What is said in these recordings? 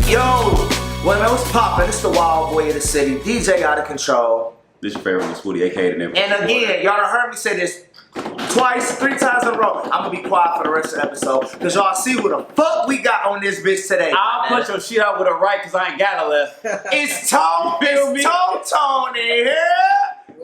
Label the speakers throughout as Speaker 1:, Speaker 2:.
Speaker 1: Yo, well, man, what's poppin'? It's the wild boy of the city, DJ Out of Control.
Speaker 2: This your favorite Spooty, aka the neighborhood.
Speaker 1: And again, y'all done heard me say this twice, 3 times in a row. I'm gonna be quiet for the rest of the episode, because y'all see what the fuck we got on this bitch today.
Speaker 2: I'll put your shit out with a right, because I ain't got a left.
Speaker 1: It's Tone in here.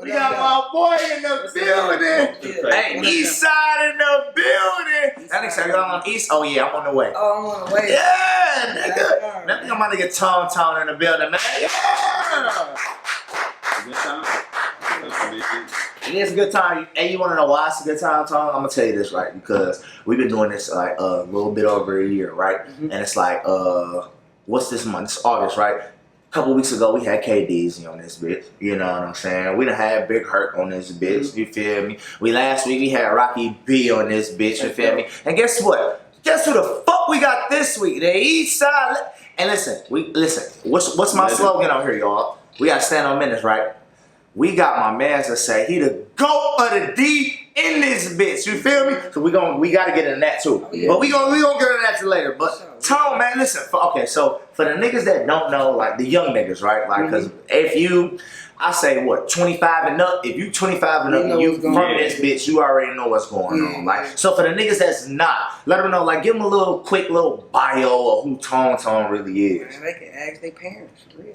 Speaker 1: We got my boy in the building. Hey, East Side in the building. That nigga said, y'all on East? Oh yeah, I'm on the way.
Speaker 3: Oh, I'm on the way.
Speaker 1: Yeah, nigga. That nigga my nigga Tone in the building, man. Yeah.
Speaker 2: Good time.
Speaker 1: It is a good time. And you want to know why it's a good time, Tone? I'm gonna tell you this, right? Because we've been doing this like a little bit over a year, right? And it's like, what's this month? It's August, right? A couple weeks ago, we had KDZ on this bitch. You know what I'm saying? We done had Big Hurt on this bitch. You feel me? Last week we had Rocky B on this bitch. You feel me? And guess what? Guess who the fuck we got this week? The East Side. And listen, what's my slogan out here, y'all? We gotta stand on business, right? We got my man to say he the GOAT of the D in this bitch. You feel me? So we gotta get into that too.
Speaker 3: Yeah.
Speaker 1: But we gonna get into that later. But Tone, man, listen. So for the niggas that don't know, like the young niggas, right? Like, cause if you, I say what, 25 and up. If you 25 and up, and you from this bitch, you already know what's going on. Like, so for the niggas that's not, let them know. Like, give them a quick little bio of who Tone really is.
Speaker 3: Man, they can ask their parents, for real.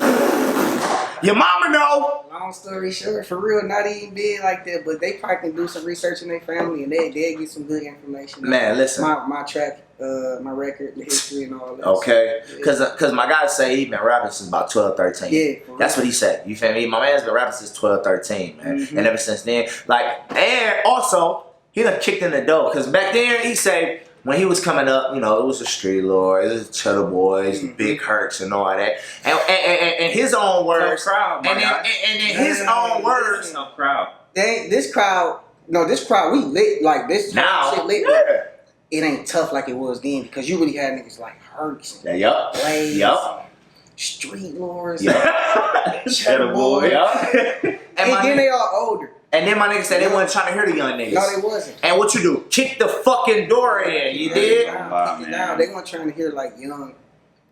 Speaker 1: Your mama know.
Speaker 3: Long story short, for real, not even big like that, but they probably can do some research in their family and they'll get some good information.
Speaker 1: Man, listen.
Speaker 3: My track, my record, the history and all that.
Speaker 1: Okay.
Speaker 3: Yeah.
Speaker 1: Cause my guy say he been rapping since about 12, 13.
Speaker 3: Yeah.
Speaker 1: That's what he said. You feel me? My man's been rapping since 12, 13, man. And ever since then, like, and also, he done kicked in the door. Cause back then, he said, when he was coming up, you know, it was the Street Lord, it was the Cheddar Boys, the Big Hurts and all that. And his own words.
Speaker 2: Crowd,
Speaker 1: and in his own words.
Speaker 2: Tough crowd.
Speaker 3: This crowd, we lit, like this
Speaker 1: Now,
Speaker 3: shit lit.
Speaker 1: yeah.
Speaker 3: It ain't tough like it was then because you really had niggas like Hurts,
Speaker 1: Yup.
Speaker 3: Blaze,
Speaker 1: Yup.
Speaker 3: Street Lords,
Speaker 2: Cheddar Boy.
Speaker 1: Yup.
Speaker 3: and then they all older.
Speaker 1: And then my niggas said they wasn't trying to hear the young niggas.
Speaker 3: No, they wasn't.
Speaker 1: And what you do? Kick the fucking door in. You did?
Speaker 3: Now they weren't trying to hear like young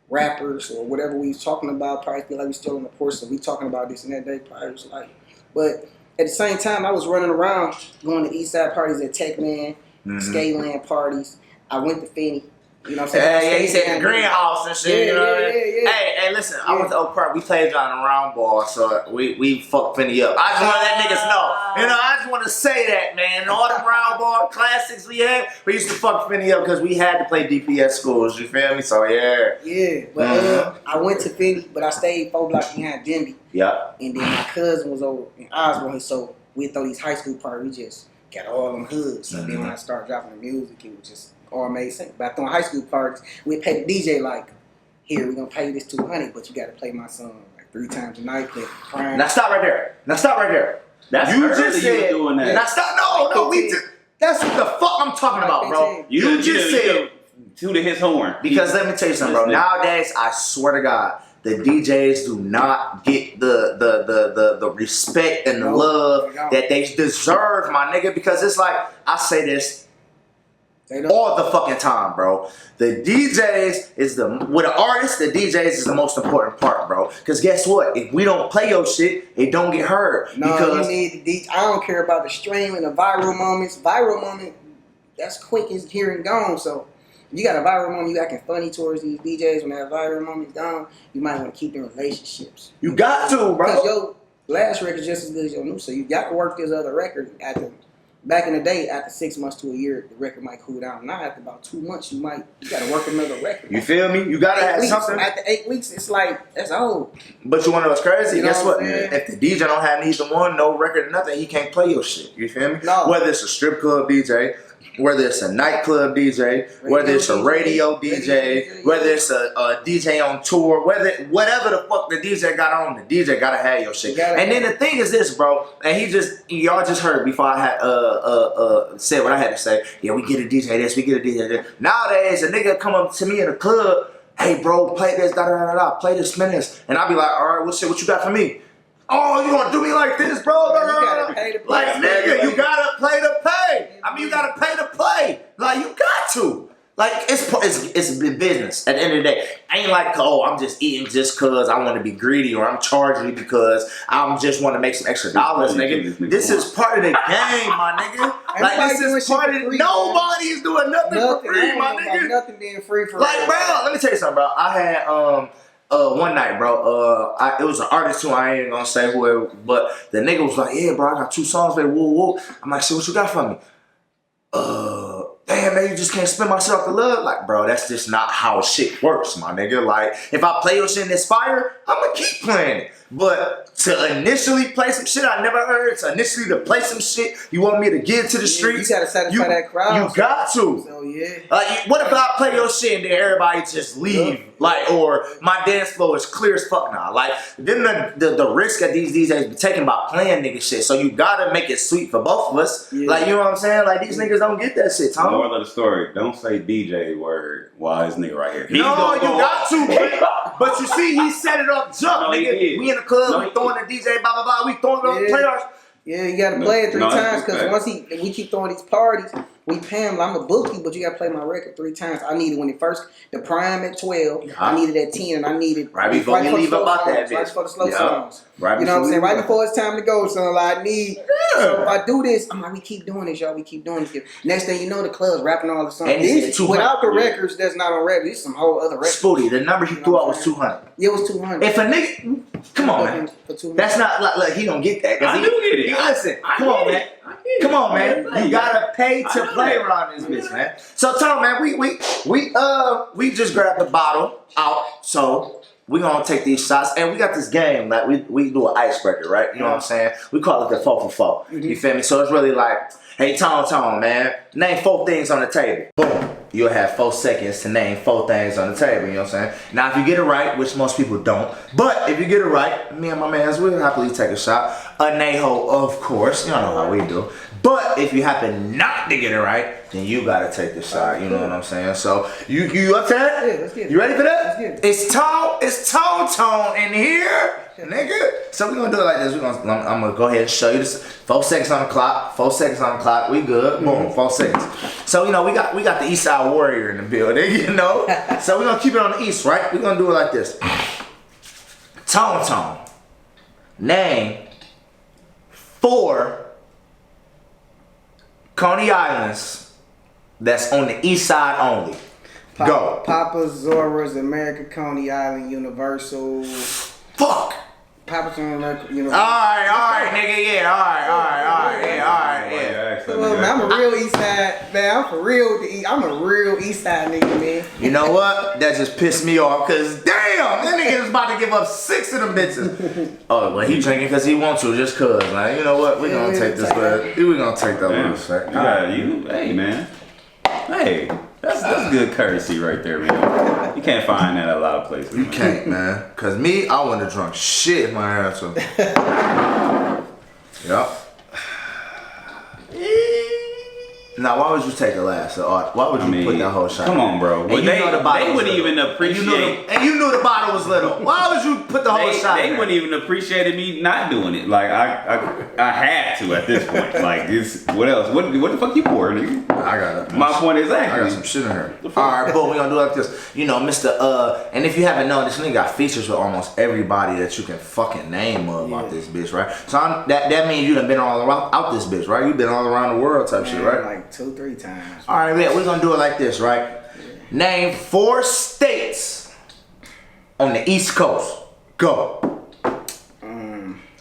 Speaker 3: rappers or whatever we was talking about. Probably feel like we still on the porch, so we talking about this and that. They probably was like, but at the same time, I was running around going to East Side parties at Tech Man, Skateland parties. I went to Finney. You know what I'm saying?
Speaker 1: Yeah, he said the greenhouse and shit.
Speaker 3: Yeah,
Speaker 1: you know what I mean?
Speaker 3: yeah.
Speaker 1: Hey, listen, I went to Oak Park. We played on the round ball, so we fucked Finney up. I just want to let niggas know. You know, I just want to say that, man. All the round ball classics we had, we used to fuck Finney up because we had to play DPS schools. You feel me? So yeah.
Speaker 3: Yeah, but I went to Finney, but I stayed 4 blocks behind Denby.
Speaker 1: Yeah.
Speaker 3: And then my cousin was over in Osborne, so we'd throw these high school parties. We just got all them hoods. So then when I started dropping the music, it was just all made sense. But throwing high school parties, we pay the DJ like, here, we're going to pay you this $200, but you got to play my song like 3 times a night.
Speaker 1: Now stop right there.
Speaker 2: That's
Speaker 1: you
Speaker 2: early
Speaker 1: just said,
Speaker 2: doing that.
Speaker 1: Now stop. No, we just, that's what the fuck I'm talking about, bro. You just said.
Speaker 2: Tooted his horn.
Speaker 1: Because let me tell you something, bro. Nowadays, I swear to God, the DJs do not get the respect and the love that they deserve, my nigga. Because it's like, I say this all the fucking time, bro. The DJs is with an artist, the DJs is the most important part, bro. Because guess what? If we don't play your shit, it don't get heard.
Speaker 3: No,
Speaker 1: because
Speaker 3: you need the DJ. I don't care about the stream and the viral moments. Viral moment, that's quick as here and gone. So if you got a viral moment, you acting funny towards these DJs. When that viral moment's gone, you might want to keep in relationships.
Speaker 1: You got to, bro.
Speaker 3: Because your last record just as good as your new, so you got to work this other record after. Back in the day, after 6 months to a year, the record might cool down. Now, after about 2 months, you got to work another record.
Speaker 1: You feel me? You got to have something.
Speaker 3: After 8 weeks, it's like, that's old.
Speaker 1: But you want to know what's crazy?
Speaker 3: You know
Speaker 1: Guess what?
Speaker 3: what
Speaker 1: If the DJ don't have neither one, no record, nothing, he can't play your shit. You feel me?
Speaker 3: No.
Speaker 1: Whether it's a strip club DJ, whether it's a nightclub DJ, whether it's a radio DJ, whether it's a DJ on tour, whatever the fuck the DJ got on, the DJ gotta have your shit. And then the thing is this, bro, and y'all just heard before I had said what I had to say. Yeah, we get a DJ this, we get a DJ this. Nowadays, a nigga come up to me in the club, hey bro, play this, play this, minutes, and I'll be like, all right, what you got for me? Oh, you gonna do me like this, bro?
Speaker 3: You gotta pay to play.
Speaker 1: Like, nigga, you gotta play to pay. I mean, you gotta pay to play. Like, you got to. Like it's business. At the end of the day, I ain't like, oh, I'm just eating just cause I want to be greedy, or I'm charging because I just want to make some extra dollars, nigga. This is part of the game, my nigga. Like this is part of it. Nobody is doing nothing for free, my nigga.
Speaker 3: Nothing being free for
Speaker 1: like, bro. Let me tell you something, bro. I had one night, bro. It was an artist who I ain't gonna say whoever, but the nigga was like, yeah, bro, I got 2 songs, baby. Whoa, whoa. I'm like, shit, what you got for me? Damn, man, you just can't spend myself to love. Like, bro, that's just not how shit works, my nigga. Like, if I play your shit and it's fire, I'm gonna keep playing it. But to initially play some shit I never heard, to initially to play some shit you want me to get to the streets,
Speaker 3: you gotta satisfy that crowd.
Speaker 1: You got to.
Speaker 3: So yeah.
Speaker 1: Like, what if I play your shit and then everybody just leave? Like, or my dance floor is clear as fuck now. Like, then the risk that these DJs be taking by playing nigga shit. So you gotta make it sweet for both of us. Yeah. Like, you know what I'm saying? Like, these niggas don't get that shit, Tom.
Speaker 2: Moral of the story, don't say DJ word while this nigga right here.
Speaker 1: No, you got to, but you see, he set it up jump, nigga. We in the club, we throwing the DJ, blah, blah, blah. We throwing it on the players.
Speaker 3: Yeah, you gotta play it 3 times, because once we keep throwing these parties, we pay him. I'm a bookie, but you gotta play my record 3 times. I needed when it first, the prime at 12, I needed at 10, and I needed
Speaker 1: right before you leave about that bitch.
Speaker 3: Right before the slow songs.
Speaker 1: Right,
Speaker 3: you know what I'm saying? Right before it's time to go, son. Like, I need. So if I do this, I'm like, we keep doing this, y'all. We keep doing this. Next thing you know, the club's rapping all the songs. And these, without the records, that's not on record. These some whole other records.
Speaker 1: Spooty, the number he threw out was 200.
Speaker 3: Yeah, it was 200.
Speaker 1: If a nigga, come on, man. That's not like he don't get that.
Speaker 2: I do get it.
Speaker 1: Listen, come on, man. Come on, man. You gotta pay to play around this bitch, man. So, Tom, man, we just grabbed the bottle out, so we gonna take these shots, and we got this game like we do an icebreaker, right? You know what I'm saying? We call it the 4 for 4. You feel me? So it's really like, hey, Tom, man, name 4 things on the table. Boom. You'll have 4 seconds to name 4 things on the table, you know what I'm saying? Now, if you get it right, which most people don't, but if you get it right, me and my mans will happily take a shot. Anejo, of course, you don't know how we do. But if you happen not to get it right, then you gotta take the shot, you know what I'm saying? So, you up to that?
Speaker 3: Yeah, let's get it.
Speaker 1: You ready for that?
Speaker 3: Let's get it.
Speaker 1: It's Tone in here, nigga. So we're gonna do it like this. I'm gonna go ahead and show you this. 4 seconds on the clock. 4 seconds on the clock. We good. Boom. 4 seconds. So we got the East Side Warrior in the building, you know. So we're gonna keep it on the East, right? We're gonna do it like this. Tone. Name 4 Coney Islands that's on the East Side only. Go.
Speaker 3: Papa, Zora's, America, Coney Island, Universal.
Speaker 1: Fuck.
Speaker 3: Papa's on America, Universal.
Speaker 1: Alright, nigga, yeah, alright, yeah.
Speaker 3: Well, man, I'm a real East Side, man. I'm for real. I'm a real East Side nigga, man.
Speaker 1: You know what? That just pissed me off, cause damn, that nigga is about to give up 6 of them bitches. Oh, well, he drinking cause he wants to, just cause, man. You know what? We're gonna take this, but we're gonna take that one second.
Speaker 2: Hey, man. Hey. That's good courtesy right there, man. You can't find that at a lot of places.
Speaker 1: You can't, man. Cause me, I wouldn't have drunk shit in my answer. Yup. Now, why would you take the last? Why would you put that whole shot?
Speaker 2: Come on, bro. Well, they wouldn't even appreciate.
Speaker 1: And you knew the bottle was little. Why would you put the whole shot?
Speaker 2: They wouldn't even appreciate me not doing it. Like I had to at this point. Like what else? What the fuck you pour, nigga?
Speaker 1: I got it.
Speaker 2: My point is
Speaker 1: I got some shit in here. All right, boom. We gonna do like this. You know, Mr. And if you haven't known, this nigga got features with almost everybody that you can fucking name about this bitch, right? So that means you done been all around out this bitch, right? You been all around the world type shit, right?
Speaker 3: Like 2-3 times.
Speaker 1: All right, man. We're gonna do it like this, right? Yeah. Name 4 states on the East Coast. Go.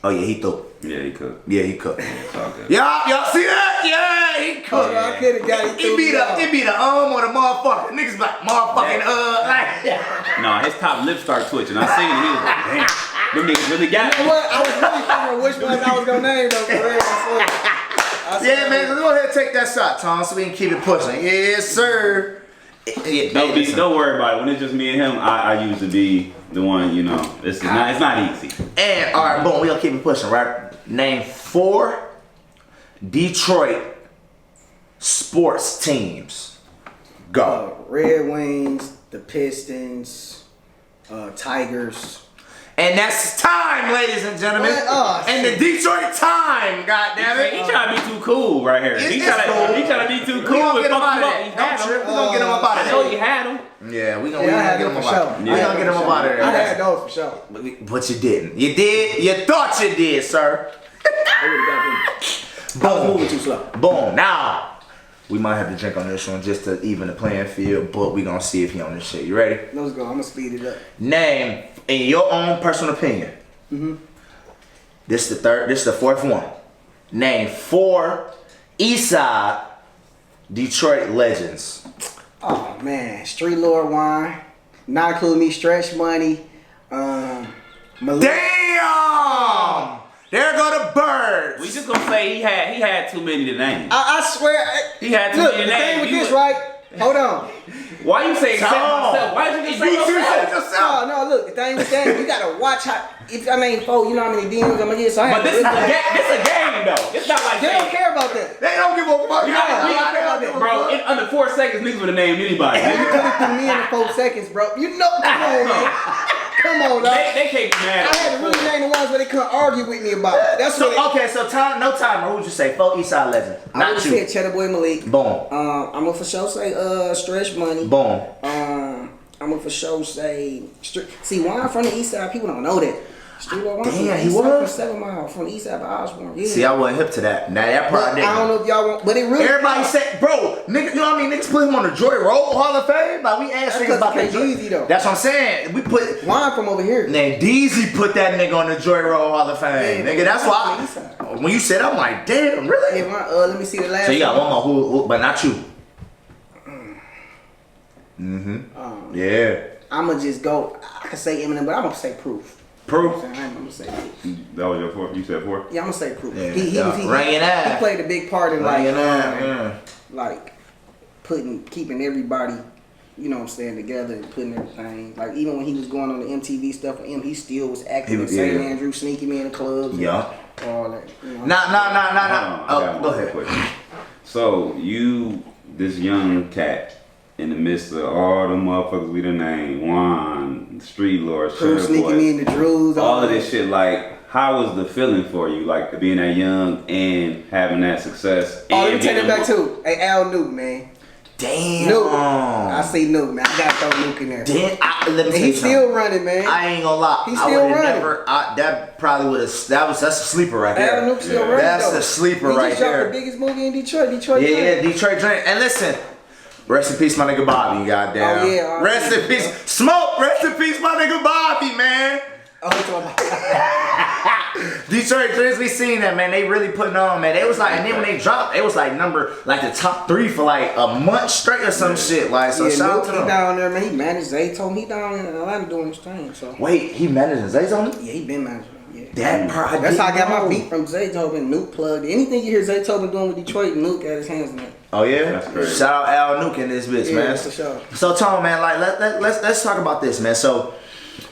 Speaker 1: Oh yeah, he threw.
Speaker 2: Yeah, he cooked.
Speaker 1: Yeah, he cooked.
Speaker 2: Okay.
Speaker 1: Y'all see that? Yeah, he cooked.
Speaker 3: I could have got it.
Speaker 1: It be the or the motherfucker. Niggas like motherfucking like.
Speaker 2: No, his top lip start twitching. I seen it. He was like, damn. Them niggas really got it.
Speaker 3: You know what? I was really figuring which one I was gonna name though. For real.
Speaker 1: Yeah, man. Go ahead and take that shot, Tom, so we can keep it pushing. Yes, sir.
Speaker 2: Don't worry about it. When it's just me and him, I usually be the one, you know. It's not easy.
Speaker 1: And all right, boom, we gonna keep it pushing, right? Name 4 Detroit sports teams. Go.
Speaker 3: Red Wings, the Pistons, Tigers.
Speaker 1: And that's time, ladies and gentlemen. And the Detroit time, goddammit.
Speaker 2: He trying to be too cool right here. He trying to be too cool.
Speaker 1: We gonna get him out of
Speaker 2: He
Speaker 1: there.
Speaker 2: had him.
Speaker 1: We gonna get him up out of
Speaker 2: I
Speaker 1: there.
Speaker 2: know you had him.
Speaker 1: Yeah, we gonna
Speaker 3: had
Speaker 1: get him
Speaker 3: them
Speaker 1: up
Speaker 3: for
Speaker 1: out.
Speaker 3: sure.
Speaker 1: We gonna get him up out of there.
Speaker 3: I had those for sure.
Speaker 1: But you didn't. You did. You thought you did, sir.
Speaker 3: I would have got them. I was moving too slow.
Speaker 1: Boom. Now we might have to drink on this one just to even the playing field, but we gonna see if he on this shit. You ready?
Speaker 3: Let's go. I'm gonna speed it up.
Speaker 1: Name, in your own personal opinion. This the fourth one. Name 4 Eastside Detroit legends.
Speaker 3: Oh man, Street Lord Wine, not including me, Stretch Money, Malik.
Speaker 1: Damn! There go the birds.
Speaker 2: We just gonna say he had too many to name.
Speaker 3: I swear.
Speaker 2: He had too
Speaker 3: Look,
Speaker 2: many
Speaker 3: the
Speaker 2: to
Speaker 3: thing
Speaker 2: name.
Speaker 3: with this, right? Hold on.
Speaker 2: Why you say except myself? Why did you say yourself?
Speaker 3: No, look, the thing with that, you gotta watch how. If I name 4, you know how many DMs I'm gonna get. So I
Speaker 2: But this is a game though. It's not like
Speaker 3: They don't care about that.
Speaker 1: They don't give a fuck.
Speaker 2: We don't care about that, bro. In under 4 seconds, niggas would have named anybody.
Speaker 3: You put it through me in 4 seconds, bro. You know, come on, man. Come on, dog.
Speaker 2: They can't be mad.
Speaker 3: I had to really name the ones where they couldn't argue with me about it. That's
Speaker 1: So
Speaker 3: what.
Speaker 1: okay, so time, no timer. Who would you say? 4 Eastside legends.
Speaker 3: I
Speaker 1: Not
Speaker 3: would
Speaker 1: you.
Speaker 3: say Cheddar Boy Malik.
Speaker 1: Boom.
Speaker 3: I'm gonna for sure say Stretch Money.
Speaker 1: Boom.
Speaker 3: I'm gonna for sure say see Wine from the East Side. People don't know that. Street Lord Wine.
Speaker 1: Damn, he
Speaker 3: East Side
Speaker 1: was?
Speaker 3: from 7 Mile from the East Side by Osborne. Yeah.
Speaker 1: See, I wasn't hip to that. Now that
Speaker 3: But
Speaker 1: part
Speaker 3: I
Speaker 1: didn't.
Speaker 3: don't know if y'all want, but it really.
Speaker 1: Everybody said, bro, nigga, you know what I mean? Niggas put him on the Joy Road Hall of Fame. Like we asked
Speaker 3: That's
Speaker 1: niggas about
Speaker 3: 'cause
Speaker 1: that.
Speaker 3: he Jeezy, though.
Speaker 1: That's what I'm saying. We put.
Speaker 3: Wine from over here.
Speaker 1: Then Deezy put that nigga on the Joy Road Hall of Fame.
Speaker 3: Yeah,
Speaker 1: Nigga, that's why.
Speaker 3: East Side.
Speaker 1: When you said, I'm like, damn, really?
Speaker 3: Yeah, let me see the last.
Speaker 1: So you got
Speaker 3: one.
Speaker 1: one more, who but not you. Yeah.
Speaker 3: I'm gonna just go. I could say Eminem, but I'm gonna say Proof.
Speaker 1: Proof.
Speaker 3: I'm gonna say Proof.
Speaker 2: That was your 4. You said 4.
Speaker 3: Yeah, I'm gonna say Proof.
Speaker 1: Yeah,
Speaker 3: He
Speaker 1: he
Speaker 3: played a big part in
Speaker 1: Yeah.
Speaker 3: like keeping everybody, you know what I'm saying, together and putting everything. Like even when he was going on the MTV stuff with him, he still was acting in St. Andrew, sneaking me in the clubs.
Speaker 1: Yeah.
Speaker 3: And all that. You know?
Speaker 1: Nah. Oh, go ahead.
Speaker 2: So you, this young cat, in the midst of all the motherfuckers we done named, Juan, Street Lord,
Speaker 3: Proof
Speaker 2: Sugar
Speaker 3: sneaking
Speaker 2: Boy,
Speaker 3: me in the Drews.
Speaker 2: all of this shit, like, how was the feeling for you, like, being that young and having that success?
Speaker 3: Oh, let me
Speaker 2: and
Speaker 3: take it
Speaker 2: being-
Speaker 3: back too. Hey, Al Nuke, man.
Speaker 1: Damn.
Speaker 3: Nuke. I say Nuke, man. I gotta throw Nuke in there.
Speaker 1: Let me
Speaker 3: And
Speaker 1: tell you
Speaker 3: he's
Speaker 1: something.
Speaker 3: still running, man.
Speaker 1: I ain't gonna lie.
Speaker 3: He's
Speaker 1: I
Speaker 3: still
Speaker 1: would've
Speaker 3: running.
Speaker 1: never. that probably would have. That's a sleeper right there.
Speaker 3: Al Nuke still
Speaker 2: Yeah.
Speaker 3: running.
Speaker 1: That's
Speaker 3: though.
Speaker 1: a sleeper
Speaker 3: he
Speaker 1: right
Speaker 3: just dropped
Speaker 1: there.
Speaker 3: the biggest movie in Detroit. Detroit.
Speaker 1: Yeah,
Speaker 3: Dream.
Speaker 1: Detroit Dream. And listen, rest in peace, my nigga Bobby. Goddamn.
Speaker 3: Oh, yeah,
Speaker 1: Rest in peace, Smoke. Rest in peace, my nigga Bobby, man.
Speaker 3: Oh, he's talking about.
Speaker 1: Detroit Dreams, we seen that, man. They really putting on, man. They was like, and then when they dropped, it was like the top 3 for like a month straight or some shit. Like, so
Speaker 3: Yeah,
Speaker 1: shout out
Speaker 3: Nuke,
Speaker 1: to
Speaker 3: he
Speaker 1: them.
Speaker 3: down there, man. He managed Zaytoven. He down in Atlanta doing his thing. So
Speaker 1: Wait, he managing Zaytoven?
Speaker 3: yeah, he been managing. Yeah.
Speaker 1: That part.
Speaker 3: That's how I got my
Speaker 1: know.
Speaker 3: beat from Zaytoven. Nuke plugged. Anything you hear Zaytoven doing with Detroit, Nuke got his hands in it.
Speaker 1: Oh yeah,
Speaker 2: That's crazy.
Speaker 1: Shout out Al Nuke in this bitch,
Speaker 3: Yeah,
Speaker 1: man.
Speaker 3: for sure.
Speaker 1: So Tom, man, like let's talk about this, man. So,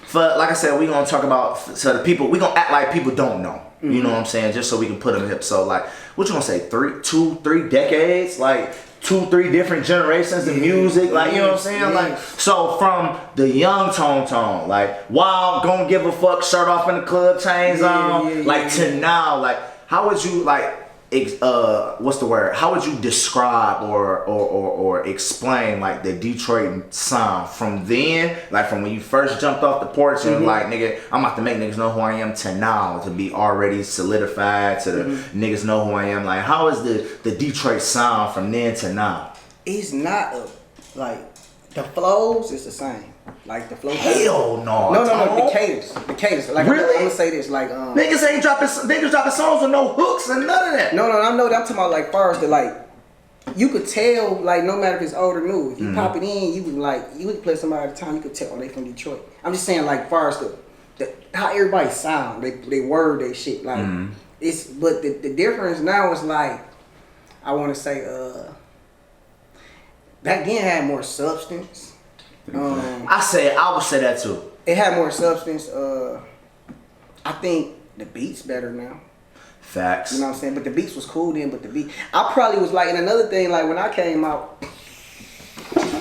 Speaker 1: for like I said, we gonna talk about so the people. We gonna act like people don't know. You know what I'm saying? Just so we can put them hip. So like, what you gonna say? 3 decades, like 2-3 different generations of music, like you know what I'm saying?
Speaker 3: Yeah.
Speaker 1: Like, so from the young Tone, like Wild, Gonna Give a Fuck, shirt off in the club, chains on, like to now, like how would you like? What's the word? How would you describe or explain like the Detroit sound from then, like from when you first jumped off the porch and like nigga, I'm about to make niggas know who I am to now to be already solidified to the niggas know who I am. Like how is the Detroit sound from then to now?
Speaker 3: It's not like the flows is the same. Like the flow.
Speaker 1: Hell no.
Speaker 3: No. The cadence. Like
Speaker 1: Really?
Speaker 3: I'm gonna say this. Like
Speaker 1: Niggas ain't dropping songs with no hooks and none of that.
Speaker 3: No. I know that I'm talking about like far as the like. You could tell like no matter if it's old or new. If you pop it in, you would play somebody at the time. You could tell they from Detroit. I'm just saying like far as the how everybody sound. They word they shit like it's. But the difference now is like I want to say back then had more substance.
Speaker 1: I would say that too.
Speaker 3: It had more substance. I think the beat's better now.
Speaker 1: Facts.
Speaker 3: You know what I'm saying? But the beats was cool then, but the beat I probably was like, and another thing, like when I came out,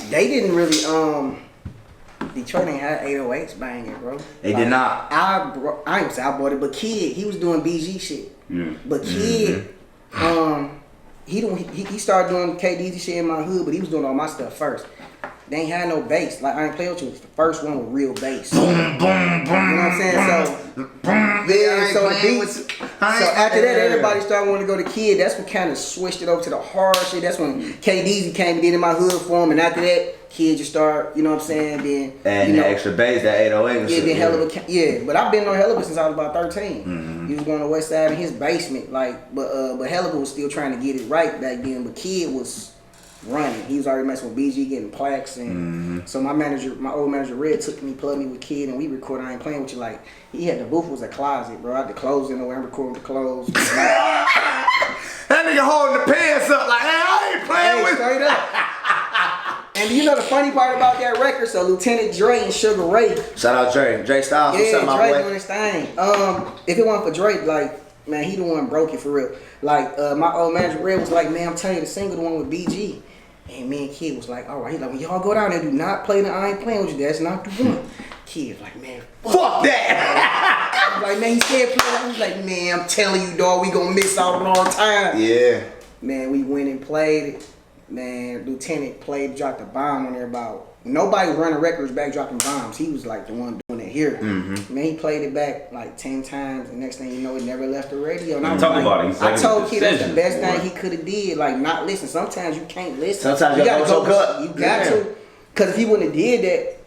Speaker 3: they didn't really Detroit ain't had 808s banging, bro.
Speaker 1: They did not.
Speaker 3: I ain't gonna say I bought it, but Kid, he was doing BG shit.
Speaker 2: Yeah.
Speaker 3: But Kid, he started doing KDZ shit in my hood, but he was doing all my stuff first. They ain't had no bass. Like, I ain't play with you. It was the first one with real bass.
Speaker 1: Boom, boom, boom.
Speaker 3: You know what I'm saying? So,
Speaker 1: Yeah,
Speaker 3: so the beats. So after that, everybody started wanting to go to Kid. That's what kind of switched it over to the hard shit. That's when KDZ came and did in my hood for him. And after that, Kid just started, you know what I'm saying? Then,
Speaker 1: and
Speaker 3: you know,
Speaker 1: the extra bass, that 808 and
Speaker 3: yeah,
Speaker 1: shit.
Speaker 3: been hell of a, yeah. But I've been on Hell of a since I was about 13.
Speaker 1: Mm-hmm.
Speaker 3: He was going to West Side in his basement, like, but Hell of a was still trying to get it right back then. But Kid was running. He was already messing with BG, getting plaques, and so my old manager Red took me, plugged me with Kid, and we recorded. I ain't playing with you. Like, he had the booth was a closet, bro. I had the clothes in the way. I'm recording with the clothes.
Speaker 1: That nigga holding the pants up like, hey, I ain't playing with
Speaker 3: straight up. And you know the funny part about that record? So Lieutenant Dre and Sugar Ray.
Speaker 1: Shout out Dre Styles. What's up, my
Speaker 3: Dre
Speaker 1: boy?
Speaker 3: doing his thing. If it wasn't for Dre, like, man, he the one broke it for real. Like, my old manager Red was like, man, I'm telling you, the single, the one with BG. And me and Kid was like, all right. He like, when y'all go down there, do not play the I ain't playing with you. That's not the one. Kid was like, man,
Speaker 1: Fuck that.
Speaker 3: I was like, man, he said play that. He was like, man, I'm telling you, dog, we gonna miss out on all time.
Speaker 1: Yeah.
Speaker 3: Man, we went and played it. Man, Lieutenant played, dropped a bomb on there about. Nobody running records back dropping bombs. He was like the one doing it here.
Speaker 1: Mm-hmm.
Speaker 3: Man, he played it back like 10 times, and next thing you know, it never left the radio. And I was
Speaker 2: Talk
Speaker 3: like,
Speaker 2: about it.
Speaker 3: I told Kid that's the
Speaker 2: Decision,
Speaker 3: best
Speaker 2: boy.
Speaker 3: thing he could have did. Like, not listen. Sometimes you can't listen.
Speaker 1: Sometimes you gotta go to gut.
Speaker 3: You got to. Because if he wouldn't have did that,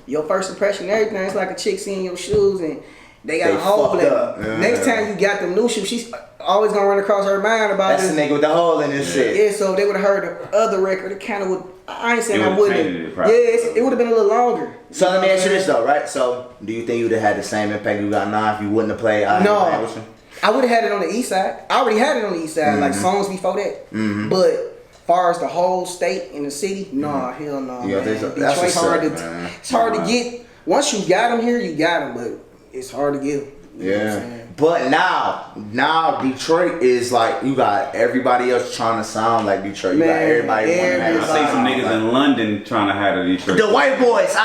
Speaker 3: your first impression and everything, it's like a chick seeing your shoes and they got a hole in
Speaker 1: fucked
Speaker 3: it.
Speaker 1: up.
Speaker 3: Next time you got them new shoes, she's always gonna run across her mind about
Speaker 1: That's
Speaker 3: this.
Speaker 1: the nigga with the hole in his shit.
Speaker 3: Yeah, so they would have heard the other record. It kind of would. I ain't saying
Speaker 2: It
Speaker 3: I
Speaker 2: would've
Speaker 3: wouldn't.
Speaker 2: changed it,
Speaker 3: Yeah,
Speaker 2: probably.
Speaker 3: it would have been a little longer.
Speaker 1: So let me
Speaker 3: know
Speaker 1: ask you
Speaker 3: what I'm
Speaker 1: this though, right? So do you think you would have had the same impact you got now if you wouldn't have played I Ain't
Speaker 3: No.
Speaker 1: Playing With You?
Speaker 3: I would have had it on the east side. I already had it on the east side, like songs before that. But far as the whole state and the city, nah, hell no.
Speaker 1: Yeah,
Speaker 3: Man.
Speaker 1: that's
Speaker 3: Detroit's
Speaker 1: what's
Speaker 3: hard
Speaker 1: up,
Speaker 3: to.
Speaker 1: man.
Speaker 3: It's hard to get. Once you got them here, you got them, but it's hard to get them. You know what I'm
Speaker 1: Yeah.
Speaker 3: saying?
Speaker 1: But now Detroit is like, you got everybody else trying to sound like Detroit. You got
Speaker 3: Man,
Speaker 1: everybody wanting to
Speaker 2: I
Speaker 1: have
Speaker 2: see some niggas in London trying to hide a Detroit.
Speaker 1: The white boys,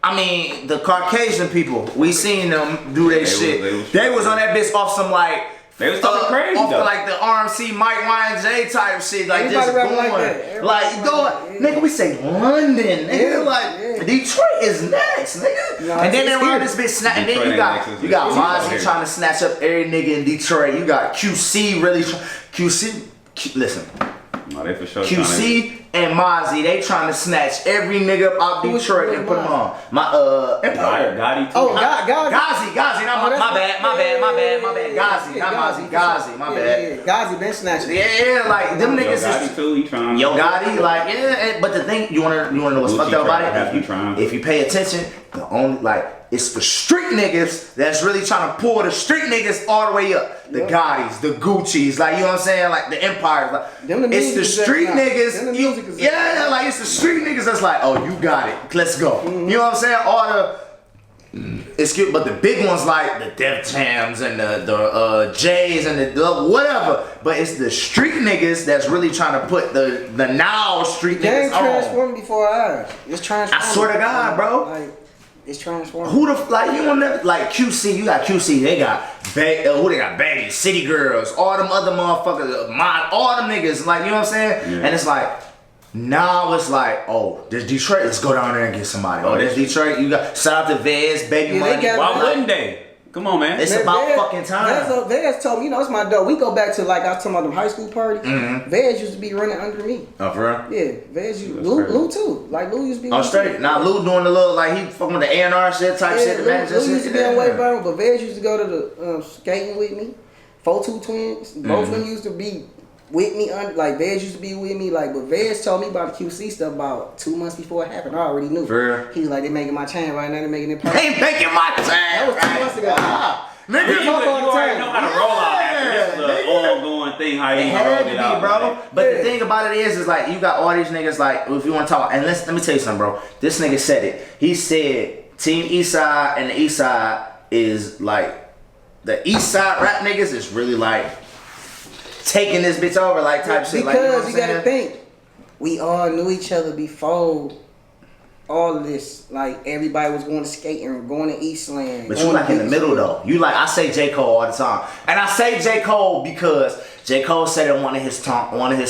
Speaker 1: I mean, the Caucasian people, we seen them do their shit. They was on that bitch off some like,
Speaker 2: They was talking crazy
Speaker 1: off
Speaker 2: though.
Speaker 1: like the RMC Mike YJ type shit, like
Speaker 3: Everybody
Speaker 1: just
Speaker 3: rapping
Speaker 1: going,
Speaker 3: like that.
Speaker 1: like
Speaker 3: Everybody
Speaker 1: going,
Speaker 3: rapping like that,
Speaker 1: nigga, we say London, nigga,
Speaker 3: Yeah,
Speaker 1: like
Speaker 3: yeah.
Speaker 1: Detroit is next, nigga.
Speaker 3: No,
Speaker 1: and then
Speaker 3: it's
Speaker 1: they run
Speaker 3: here.
Speaker 1: this bitch snatch, and then
Speaker 2: Detroit
Speaker 1: you
Speaker 2: ain't
Speaker 1: got
Speaker 2: next,
Speaker 1: you got
Speaker 2: it's
Speaker 1: Mozzie
Speaker 2: here.
Speaker 1: trying to snatch up every nigga in Detroit. You got QC really, listen.
Speaker 2: No, they for sure
Speaker 1: QC and Mozzie, they trying to snatch every nigga up out
Speaker 3: Who was-
Speaker 1: Detroit
Speaker 3: who
Speaker 1: and
Speaker 3: was
Speaker 1: put them
Speaker 3: Mozzie?
Speaker 1: on. My
Speaker 2: trying to. Gotti too.
Speaker 3: Oh, God.
Speaker 1: Gazi, not my bad, my bad. Gazi, not Mozzie, Gazi, my bad.
Speaker 3: Gazi been snatching.
Speaker 1: Yeah, like them
Speaker 2: Yo
Speaker 1: niggas
Speaker 2: Gotti
Speaker 1: is
Speaker 2: too. He trying.
Speaker 1: Yo Gotti, like but the thing you wanna know what's
Speaker 2: Gucci
Speaker 1: fucked up
Speaker 2: trying,
Speaker 1: about
Speaker 2: he
Speaker 1: it?
Speaker 2: trying.
Speaker 1: If you pay attention, the only like it's the street niggas that's really trying to pull the street niggas all the way up. The Gottis, the Gucci's, like you know what I'm saying, like the empires. Like
Speaker 3: Them the
Speaker 1: it's the
Speaker 3: music
Speaker 1: street
Speaker 3: execs now.
Speaker 1: niggas.
Speaker 3: Them the music execs now.
Speaker 1: Like it's the street niggas that's like, oh, you got it, let's go. You know what I'm saying? All the excuse, but the big ones like the Def Jams and the J's and the whatever. But it's the street niggas that's really trying to put the now street
Speaker 3: Game
Speaker 1: niggas on.
Speaker 3: transformed before our eyes. It's transformed.
Speaker 1: I swear to God, bro.
Speaker 3: Like, it's transformed.
Speaker 1: Who the like you don't never like QC? You got QC. They got who they got? Baby, City Girls, all them other motherfuckers, all them niggas. Like you know what I'm saying?
Speaker 2: Yeah.
Speaker 1: And it's like. Now it's like, oh, there's Detroit. Let's go down there and get somebody. Oh, there's Detroit. You got shout out to Vez, Baby
Speaker 3: Yeah, they
Speaker 1: Money.
Speaker 3: got-
Speaker 2: Why wouldn't they? Come on, man.
Speaker 1: It's
Speaker 3: Man,
Speaker 1: about
Speaker 3: Vez-
Speaker 1: fucking time.
Speaker 3: Vez told me, it's my dope. We go back to like I was talking about them high school parties. Vez used to be running under me.
Speaker 1: Oh, for real?
Speaker 3: Yeah, Vez used
Speaker 2: That's
Speaker 3: Lou
Speaker 2: crazy.
Speaker 3: too. Like Lou used to be.
Speaker 1: Oh,
Speaker 3: with
Speaker 1: straight.
Speaker 3: me.
Speaker 1: Now Lou doing the little like he fucking with the A&R shit type shit. The manager
Speaker 3: Lou used to be
Speaker 1: shit.
Speaker 3: on Wayburn, but Vez used to go to the skating with me. 4-2 twins. Both of them used to be with me. Like Vez used to be with me. Like, but Vez told me about the QC stuff about 2 months before it happened. I already knew.
Speaker 1: For real?
Speaker 3: He was like, they making my chain right now. They making it
Speaker 1: They
Speaker 3: perfect.
Speaker 1: ain't making my time.
Speaker 3: That was 2 months ago.
Speaker 1: Nigga,
Speaker 2: You already know how to roll out after this
Speaker 1: nigga.
Speaker 2: ongoing thing. How
Speaker 1: It
Speaker 2: you
Speaker 1: had
Speaker 2: rolled
Speaker 1: to
Speaker 2: it
Speaker 1: be,
Speaker 2: out,
Speaker 1: bro.
Speaker 2: man.
Speaker 1: But
Speaker 3: Yeah.
Speaker 1: the thing about it is like you got all these niggas like if you want to talk and let me tell you something, bro. This nigga said it. He said Team Eastside and the Eastside is like the Eastside rap niggas is really like taking this bitch over like type shit. Like, you know what
Speaker 3: Because
Speaker 1: I'm
Speaker 3: you gotta
Speaker 1: saying?
Speaker 3: think, we all knew each other before all of this. Like everybody was going to skating, going to Eastland.
Speaker 1: But you like in the middle though. You like I say J. Cole all the time, and I say J. Cole because J. Cole said in one of his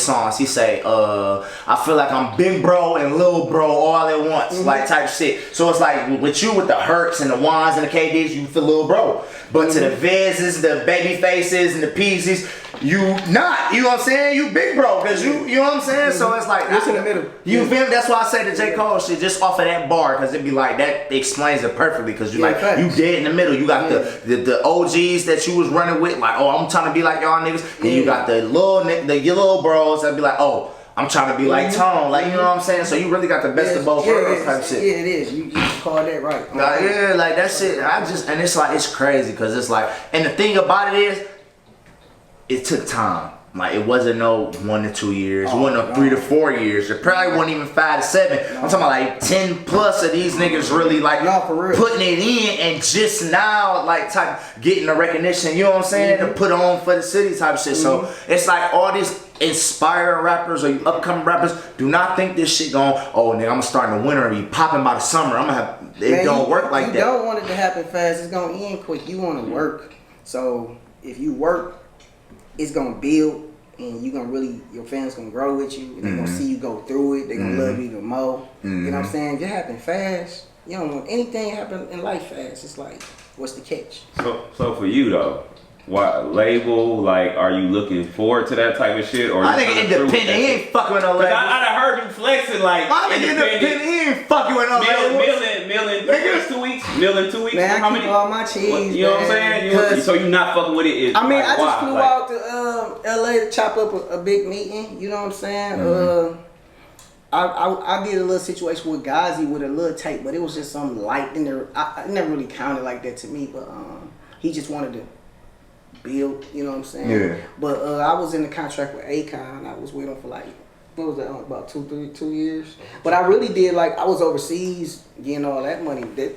Speaker 1: songs, he say, I feel like I'm big bro and little bro all at once, like type shit. So it's like with you with the Hurts and the Wands and the KDs, you feel little bro. But to the Vizes, the baby faces and the Peasies, you not. You know what I'm saying? You big bro, cause you know what I'm saying? So it's like
Speaker 3: it's in the middle.
Speaker 1: You feel me? That's why I say the J. Cole shit just off of that bar, cause it be like that explains it perfectly. Cause you like
Speaker 3: facts.
Speaker 1: you dead in the middle. You got the OGs that you was running with, like, oh, I'm trying to be like y'all niggas. Then you got the your little bros that be like, oh, I'm trying to be like Tone, like, you know what I'm saying? So you really got the best of both worlds type shit.
Speaker 3: Yeah, it is. You call that right.
Speaker 1: Like, yeah, like that shit. And it's like it's crazy because it's like, and the thing about it is, it took time. Like it wasn't no 1 to 2 years, it wasn't no 3 to 4 years. It probably wasn't even 5 to 7. I'm talking about like 10 plus of these niggas really like putting it in and just now like type getting the recognition. You know what I'm saying? To put on for the city type shit. So it's like all these inspiring rappers or you upcoming rappers do not think this shit going. Oh nigga, I'm gonna start in the winter and be popping by the summer. I'm gonna have it. Man, don't work like that.
Speaker 3: You don't want it to happen fast. It's gonna end quick. You want to work. So if you work, it's gonna build, and you gonna really, your fans gonna grow with you. They're gonna see you go through it. They're gonna love you even more. You know what I'm saying? If it happen fast, you don't want anything to happen in life fast. It's like, what's the catch?
Speaker 2: So for you though, what label? Like, are you looking forward to that type of shit? Or
Speaker 1: I think independent. He ain't fucking with no label.
Speaker 2: I done heard you flexing like.
Speaker 1: I think independent. He ain't fucking with no label.
Speaker 2: Meal in 2 weeks. Meal in 2 weeks.
Speaker 3: Man,
Speaker 2: how
Speaker 3: I keep
Speaker 2: many?
Speaker 3: all my cheese.
Speaker 2: You know what I'm saying? So you not fucking with it?
Speaker 3: I mean,
Speaker 2: like,
Speaker 3: I just flew
Speaker 2: like,
Speaker 3: out to LA to chop up a big meeting. You know what I'm saying? I did a little situation with JAZZE with a little tape, but it was just something light in there. I never really counted like that to me, but he just wanted to build, you know what I'm saying?
Speaker 1: Yeah.
Speaker 3: But I was in the contract with AKON. I was with him for like, what was that, about 2 years? But I really did, like, I was overseas getting all that money. They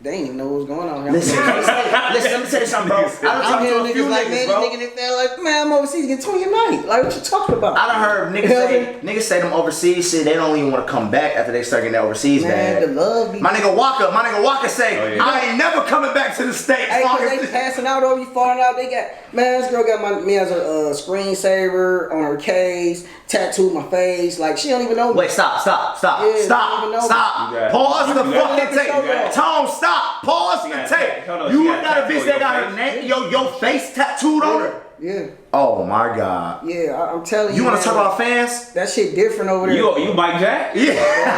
Speaker 3: didn't even know what was going on here.
Speaker 1: Listen, let me tell you something, bro.
Speaker 3: I'm hearing niggas like, man, this nigga that felt like, man, I'm overseas getting 20 a night. Like, what you talking about?
Speaker 1: I done heard niggas say them overseas shit, they don't even want to come back after they start getting that overseas bag.
Speaker 3: Man, the love be...
Speaker 1: My nigga Walker say, I ain't never coming back to the States.
Speaker 3: Hey, cause they passing out over you, falling out. They got, man, this girl got me as a screensaver on her case, tattooed my face. Like, she don't even know me.
Speaker 1: Wait, stop.
Speaker 3: Yeah,
Speaker 1: Stop. Pause the fucking tape. Tone, stop. Pause the tape. You got a bitch that got her name, your face tattooed on her?
Speaker 3: Yeah.
Speaker 1: Oh my God.
Speaker 3: Yeah, I'm telling you.
Speaker 1: You want to talk about fans?
Speaker 3: That shit different over there.
Speaker 2: You Mike Jack?
Speaker 1: Yeah.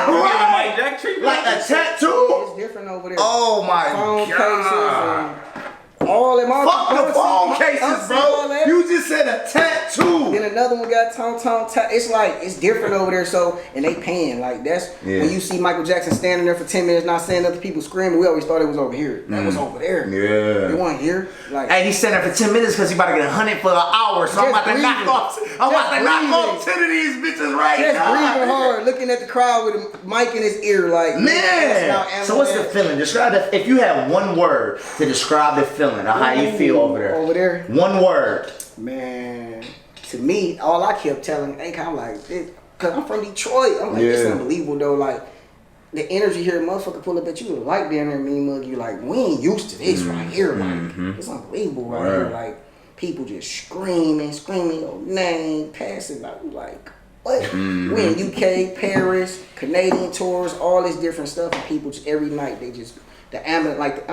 Speaker 2: Right. Mike Jack treatment?
Speaker 1: Like a tattoo?
Speaker 3: Yeah, it's different over there.
Speaker 1: Oh my
Speaker 3: phone
Speaker 1: God.
Speaker 3: cases and all in my
Speaker 1: fuck the phone cases, bro. You just said a tattoo.
Speaker 3: Then another one got tone. It's like, it's different over there. So, and they paying. Like, that's when you see Michael Jackson standing there for 10 minutes not saying other people screaming. We always thought it was over here. That was over there.
Speaker 1: Yeah.
Speaker 3: They weren't here. Like,
Speaker 1: hey, he's standing there for 10 minutes because he about to get 100 for an hour. So I'm about to knock off 10 of these bitches right now.
Speaker 3: Just breathing hard, looking at the crowd with a mic in his ear. Like,
Speaker 1: man. So what's the feeling? Describe the, if you had one word to describe the feeling of how you feel over there.
Speaker 3: Over there?
Speaker 1: One word.
Speaker 3: Man, to me, all I kept telling Akon, I'm like, because I'm from Detroit. I'm like, it's unbelievable though. Like, the energy here, motherfucker pull up at you with a light down there, mean mug. You like, we ain't used to this right here. Like, it's unbelievable right here. Like, people just screaming your name, passing out. Like, what? We in UK, Paris, Canadian tours, all this different stuff, and people just every night they just the ambulance. Like,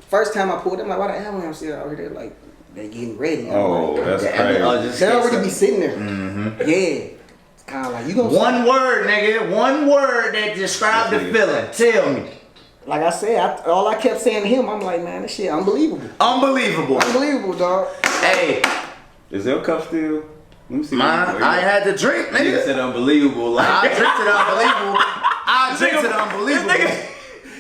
Speaker 3: first time I pulled them, like, why the ambulance still out here? Like, they getting ready.
Speaker 2: Oh, like, that's crazy.
Speaker 3: They already be sitting there. Yeah. It's kind of like, you gonna
Speaker 1: one word, nigga. One word that describes the feeling. Tell me.
Speaker 3: Like I said, all I kept saying to him, I'm like, man, this shit unbelievable. Unbelievable, dog.
Speaker 1: Hey.
Speaker 2: Is there a cup still? Let me see.
Speaker 1: Mine, I had to drink, nigga.
Speaker 2: You said unbelievable. Like,
Speaker 1: I drank to the unbelievable.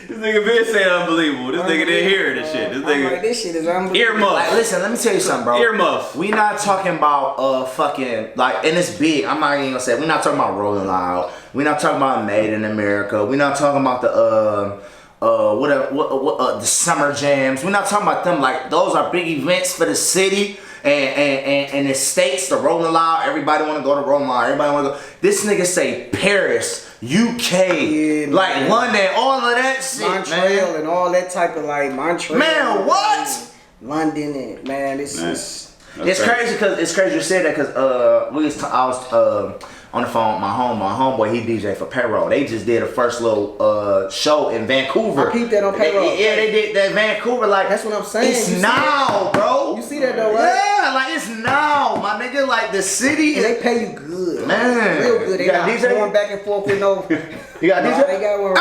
Speaker 2: This nigga been saying unbelievable. This nigga didn't hear this shit. This nigga.
Speaker 3: Like, this shit is unbelievable.
Speaker 2: Earmuffs.
Speaker 1: Like, listen, let me tell you something, bro.
Speaker 2: Earmuffs.
Speaker 1: We not talking about fucking like, and it's big. I'm not even gonna say. We're not talking about Rolling Loud. We're not talking about Made in America. We're not talking about the the summer jams. We're not talking about them. Like, those are big events for the city. and the states, the Rolling Loud, everybody want to go to Rolling Loud, everybody want to go. This nigga say Paris, UK, like London, all of that shit,
Speaker 3: Montreal
Speaker 1: man.
Speaker 3: and all that type of like Montreal.
Speaker 1: Man, what?
Speaker 3: London and man, it's
Speaker 1: crazy because you said that because I was on the phone with my homeboy, he DJ for Payroll. They just did a first little show in Vancouver.
Speaker 3: I peeped that on Payroll.
Speaker 1: They did that Vancouver. Like
Speaker 3: that's what I'm saying.
Speaker 1: It's now, bro.
Speaker 3: You see that though, right?
Speaker 1: Yeah, like it's now, my nigga. Like the city,
Speaker 3: and they pay you good,
Speaker 1: man.
Speaker 3: Real good. They
Speaker 1: got
Speaker 3: not going back and forth with no.
Speaker 1: You got DJ?
Speaker 3: They got one.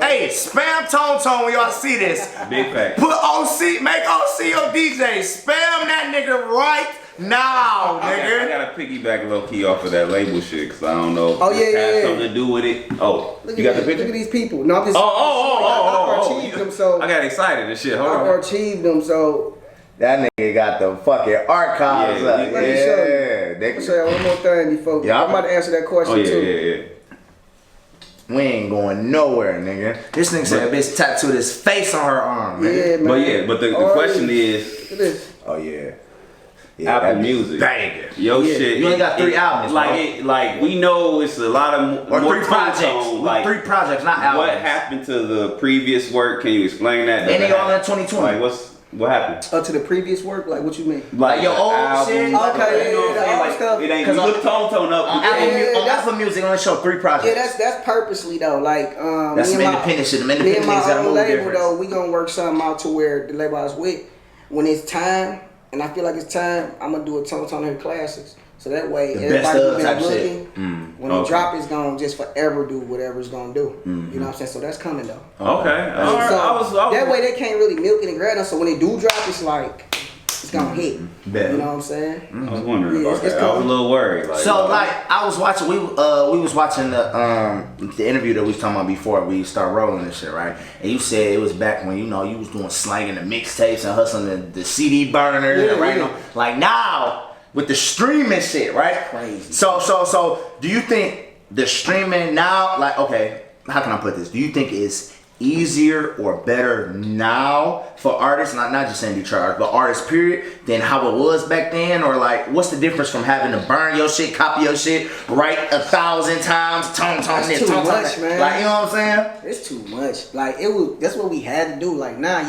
Speaker 1: Hey, spam Tone when y'all see this.
Speaker 2: Big fact.
Speaker 1: Put OC, make OC your DJ. Spam that nigga right now, nigga.
Speaker 2: I gotta piggyback low key off of that label shit because I don't know if
Speaker 3: it
Speaker 2: has something to do with it. Oh, you got the picture?
Speaker 3: Look at these people. No, I'm just.
Speaker 2: I
Speaker 3: achieved them, so
Speaker 2: I got excited and shit. Hold
Speaker 3: I
Speaker 2: on.
Speaker 3: achieved them, so.
Speaker 1: That nigga got the fucking archives up.
Speaker 3: Let me show you. Let me show you one more thing before.
Speaker 1: Yeah.
Speaker 3: I'm about to answer that question too.
Speaker 2: Yeah.
Speaker 1: We ain't going nowhere, nigga. This nigga said bitch tattooed his face on her arm, nigga.
Speaker 3: Yeah, man.
Speaker 2: But the question is.
Speaker 3: Look at this.
Speaker 1: Oh yeah.
Speaker 2: Apple Music.
Speaker 1: Banger.
Speaker 2: Yo shit.
Speaker 1: You only got 3 albums,
Speaker 2: like we know it's a lot of
Speaker 1: or
Speaker 2: more
Speaker 1: 3 projects.
Speaker 2: like
Speaker 1: 3 projects, not albums.
Speaker 2: what happened to the previous work? Can you explain that?
Speaker 1: And they all in 2020.
Speaker 2: Like what happened?
Speaker 3: To the previous work, like what you mean?
Speaker 1: Like your old shit.
Speaker 3: Okay,
Speaker 2: you know what I'm
Speaker 3: the
Speaker 2: saying?
Speaker 3: old
Speaker 2: Like,
Speaker 3: stuff.
Speaker 2: it ain't
Speaker 1: 'Cause
Speaker 2: you look tone up.
Speaker 1: On
Speaker 3: Yeah,
Speaker 1: Apple Music only show 3 projects.
Speaker 3: Yeah, that's purposely though. Like
Speaker 1: That's
Speaker 3: me
Speaker 1: some
Speaker 3: and
Speaker 1: independent shit. Them
Speaker 3: me
Speaker 1: independent
Speaker 3: and my
Speaker 1: niggas got a
Speaker 3: own
Speaker 1: little
Speaker 3: label
Speaker 1: difference.
Speaker 3: though, we gonna work something out to where the label I was with, when it's time, and I feel like it's time, I'm gonna do a Tone Here Classics. So that way,
Speaker 1: The best
Speaker 3: everybody
Speaker 1: of
Speaker 3: who's
Speaker 1: type
Speaker 3: been
Speaker 1: shit.
Speaker 3: looking, when the drop is gonna just forever do whatever it's gonna do. You know what I'm saying? So that's coming though.
Speaker 2: Okay. All right.
Speaker 3: So
Speaker 2: I was
Speaker 3: that way they can't really milk it and grab us. So when they do drop, it's like it's gonna hit.
Speaker 1: Bet.
Speaker 3: You know what I'm saying?
Speaker 2: I was wondering
Speaker 3: Yeah,
Speaker 2: about
Speaker 3: it's
Speaker 2: that. I was a
Speaker 3: coming.
Speaker 2: little worried. Like,
Speaker 1: So like I was watching, we was watching the interview that we was talking about before we start rolling this shit, right? And you said it was back when you was doing slanging the mixtapes and hustling the CD burners,
Speaker 3: Yeah,
Speaker 1: and right?
Speaker 3: yeah.
Speaker 1: Like now with the streaming shit, right?
Speaker 3: Crazy.
Speaker 1: So do you think the streaming now, like okay, how can I put this? Do you think it's easier or better now for artists, not just saying Detroit artists, but artists period, than how it was back then? Or like what's the difference from having to burn your shit, copy your shit, write 1,000 times, tone this,
Speaker 3: too
Speaker 1: tone
Speaker 3: much,
Speaker 1: that?
Speaker 3: man.
Speaker 1: Like, you know what I'm saying?
Speaker 3: It's too much. Like that's what we had to do. Like now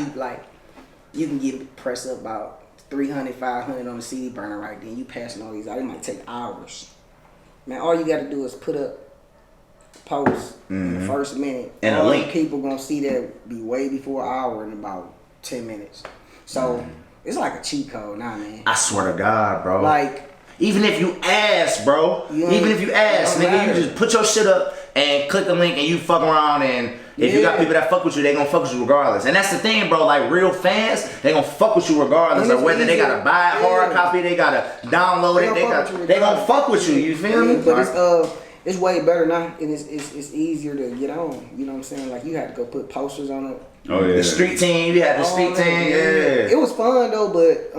Speaker 3: you can get press up about 300, 500 on the CD burner right then. You passing all these out. It might take hours. Man, all you got to do is put up post in the first minute.
Speaker 1: And a
Speaker 3: all
Speaker 1: link.
Speaker 3: the people gonna see that be way before an hour in about 10 minutes. So it's like a cheat code now, man.
Speaker 1: I swear to God, bro.
Speaker 3: Like
Speaker 1: even if you ask, bro. Even if you ask,
Speaker 3: it don't
Speaker 1: nigga, you
Speaker 3: matter.
Speaker 1: just put your shit up and click the link and you fuck around, and if you got
Speaker 3: Yeah.
Speaker 1: people that fuck with you, they gonna fuck with you regardless. And that's the thing, bro. Like real fans, they gonna fuck with you regardless
Speaker 3: And
Speaker 1: of
Speaker 3: it's
Speaker 1: whether they
Speaker 3: easier.
Speaker 1: gotta buy a hard
Speaker 3: Yeah.
Speaker 1: copy, they gotta download it, they gonna fuck with you. You feel me?
Speaker 3: But it's way better now, and it's easier to get on. You know what I'm saying? Like you had to go put posters on it.
Speaker 2: oh yeah.
Speaker 1: The street team, you had the street team, yeah.
Speaker 3: It was fun though, but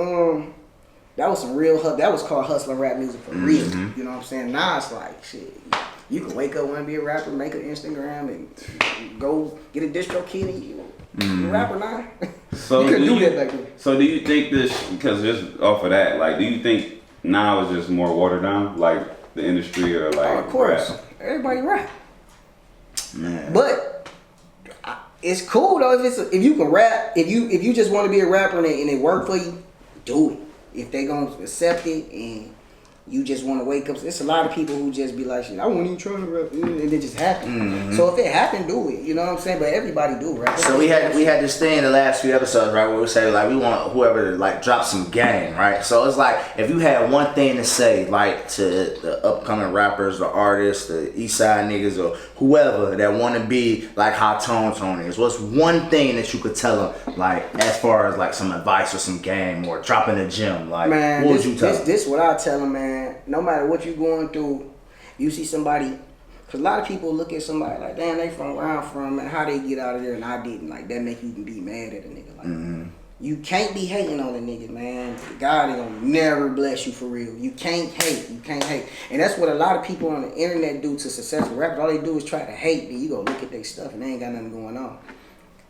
Speaker 3: that was some real. That was called hustling rap music for real. You know what I'm saying? Now it's like shit. You can wake up want to be a rapper, make an Instagram, and go get a distro kit, and you a rapper now.
Speaker 2: So
Speaker 3: you couldn't do that back then.
Speaker 2: So do you think this? Because just off of that, like, do you think now is just more watered down, like the industry, or like?
Speaker 3: Oh, of course,
Speaker 2: rap?
Speaker 3: everybody rap.
Speaker 1: Man.
Speaker 3: But it's cool though if you can rap. If you just want to be a rapper and it work for you, do it. If they gonna accept it and you just want to wake up, it's a lot of people who just be like, "Shit, I won't even try to rap," and it just happen. So if it happen, do it. You know what I'm saying? But everybody do rap.
Speaker 1: So we had this thing in the last few episodes, right, where we say like we want whoever to like drop some game, right? So it's like if you had one thing to say like to the upcoming rappers, the artists, the East Side niggas, or whoever that want to be like how Tone is, what's one thing that you could tell them like as far as like some advice or some game or dropping a gym? Like
Speaker 3: Man,
Speaker 1: what would you tell them?
Speaker 3: this what I tell them, man. No matter what you going through, you see somebody, because a lot of people look at somebody like, damn, they from where I'm from, man, how they get out of there and I didn't. Like, that make you be mad at a nigga. Like, you can't be hating on a nigga, man. God ain't gonna never bless you for real. You can't hate. You can't hate. And that's what a lot of people on the internet do to successful rappers. All they do is try to hate. Then you go look at their stuff and they ain't got nothing going on.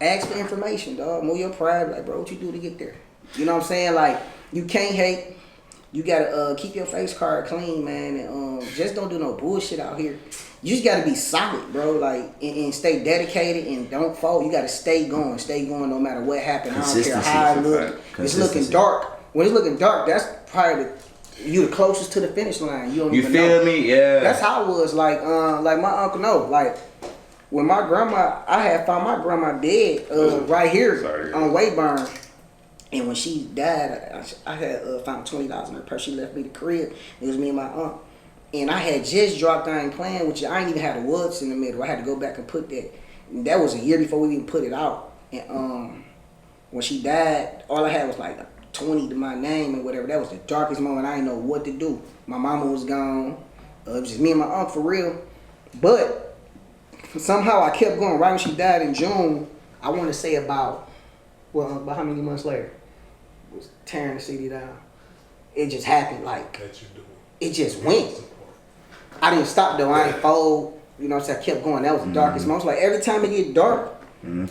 Speaker 3: Ask for information, dog. Move your pride. Like, bro, what you do to get there? You know what I'm saying? Like, You can't hate. You gotta keep your face card clean, man, and just don't do no bullshit out here. You just gotta be solid, bro. Like and stay dedicated and don't fold. You gotta stay going no matter what happens. I don't care how it look. It's looking dark. When it's looking dark, that's probably you the closest to the finish line. You don't even
Speaker 2: feel
Speaker 3: know.
Speaker 2: me? Yeah.
Speaker 3: That's how it was. Like my uncle know. Like when my grandma, I had found my grandma dead right here on Wayburn. And when she died, I had found $20 in her purse. She left me the crib. It was me and my aunt. And I had just dropped Iron Plan, which I ain't even had the woods in the middle. I had to go back and put that. And that was a year before we even put it out. And when she died, all I had was like 20 to my name and whatever. That was the darkest moment. I didn't know what to do. My mama was gone. It was just me and my aunt for real. But somehow I kept going. Right when she died in June, I want to say about how many months later? Was tearing the CD down. It just happened like it just went. I didn't stop though. I ain't fold. You know what I'm saying? I kept going. That was the darkest moment. Like every time it get dark,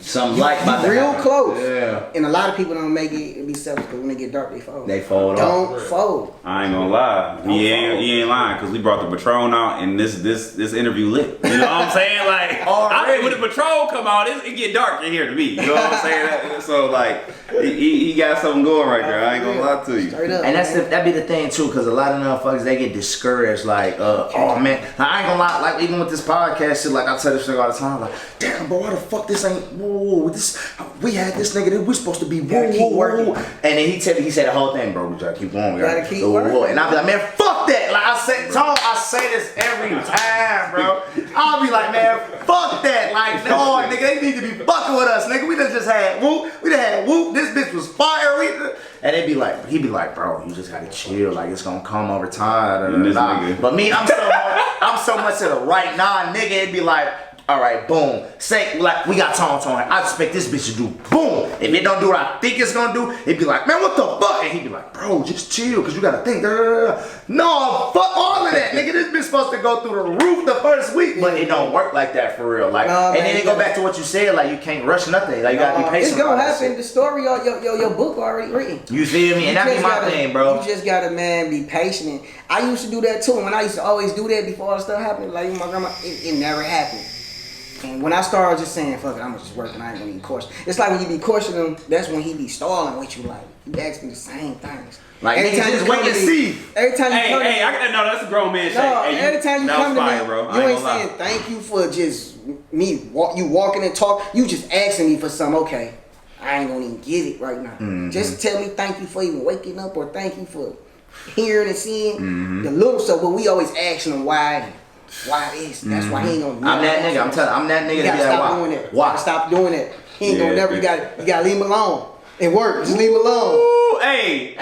Speaker 1: something like about to
Speaker 3: real
Speaker 1: happen.
Speaker 3: close.
Speaker 1: Yeah.
Speaker 3: And a lot of people don't make it be selfish because when they get dark, they fold.
Speaker 1: They fold
Speaker 3: Don't
Speaker 1: off.
Speaker 3: fold.
Speaker 2: I ain't gonna lie. He ain't lying because we brought the Patron out and this interview lit. You know what I'm saying? Like when the Patron come out, it get dark in here to me. You know what I'm saying? So like he got something going right there. I ain't gonna lie to you.
Speaker 3: Straight up,
Speaker 1: And
Speaker 3: man.
Speaker 1: that be the thing too, cause a lot of motherfuckers they get discouraged, like, oh man, I ain't gonna lie, like even with this podcast shit, like I tell this shit all the time, like, damn bro, why the fuck this ain't whoa, this we had this nigga that we supposed to be whoa,
Speaker 3: keep working.
Speaker 1: and then he said the whole thing, bro, we gotta keep going, we
Speaker 3: Gotta keep working.
Speaker 1: and I'll be like, man, fuck that, like I say this every time, bro. I'll be like, man, fuck that, like, no, nigga, they need to be fucking with us, nigga. We just had whoop, this bitch was fire. And he'd be like, bro, you just gotta chill. Like it's gonna come over time. But me, I'm so much to the right now, nigga. It'd be like, all right, boom. Say like we got tone. I expect this bitch to do boom. If it don't do what I think it's gonna do, it'd be like, man, what the fuck? And he'd be like, bro, just chill, cause you gotta think. No, fuck all of that, nigga. This bitch supposed to go through the roof the first week, but it don't work like that for real. Like, and then it go back to what you said, like you can't rush nothing. Like you gotta be patient.
Speaker 3: It's gonna happen. The story, your book already written.
Speaker 1: You feel me? And that be my thing, bro.
Speaker 3: You just gotta, man, be patient. And I used to do that too. And when I used to always do that before all the stuff happened, like my grandma, it never happened. And when I started just saying, fuck it, I'm just working, I ain't gonna even question. It's like when you be questioning him, that's when he be stalling with you, like, he asks me the same things.
Speaker 1: Like, every time just wait and see.
Speaker 3: Every time you come
Speaker 2: no, that's a grown man shit.
Speaker 3: Every time you come to me,
Speaker 2: bro.
Speaker 3: you ain't saying thank you for just me walking and talk. You just asking me for something. Okay, I ain't gonna even get it right now. Mm-hmm. Just tell me thank you for even waking up, or thank you for hearing and seeing the little stuff. But we always asking him why this. That's why he ain't gonna.
Speaker 1: I'm that nigga. I'm that nigga.
Speaker 3: You gotta stop doing that.
Speaker 1: Why?
Speaker 3: Stop doing that. He ain't gonna never. You gotta leave him alone. It work. Just leave him alone.
Speaker 2: Ooh, hey,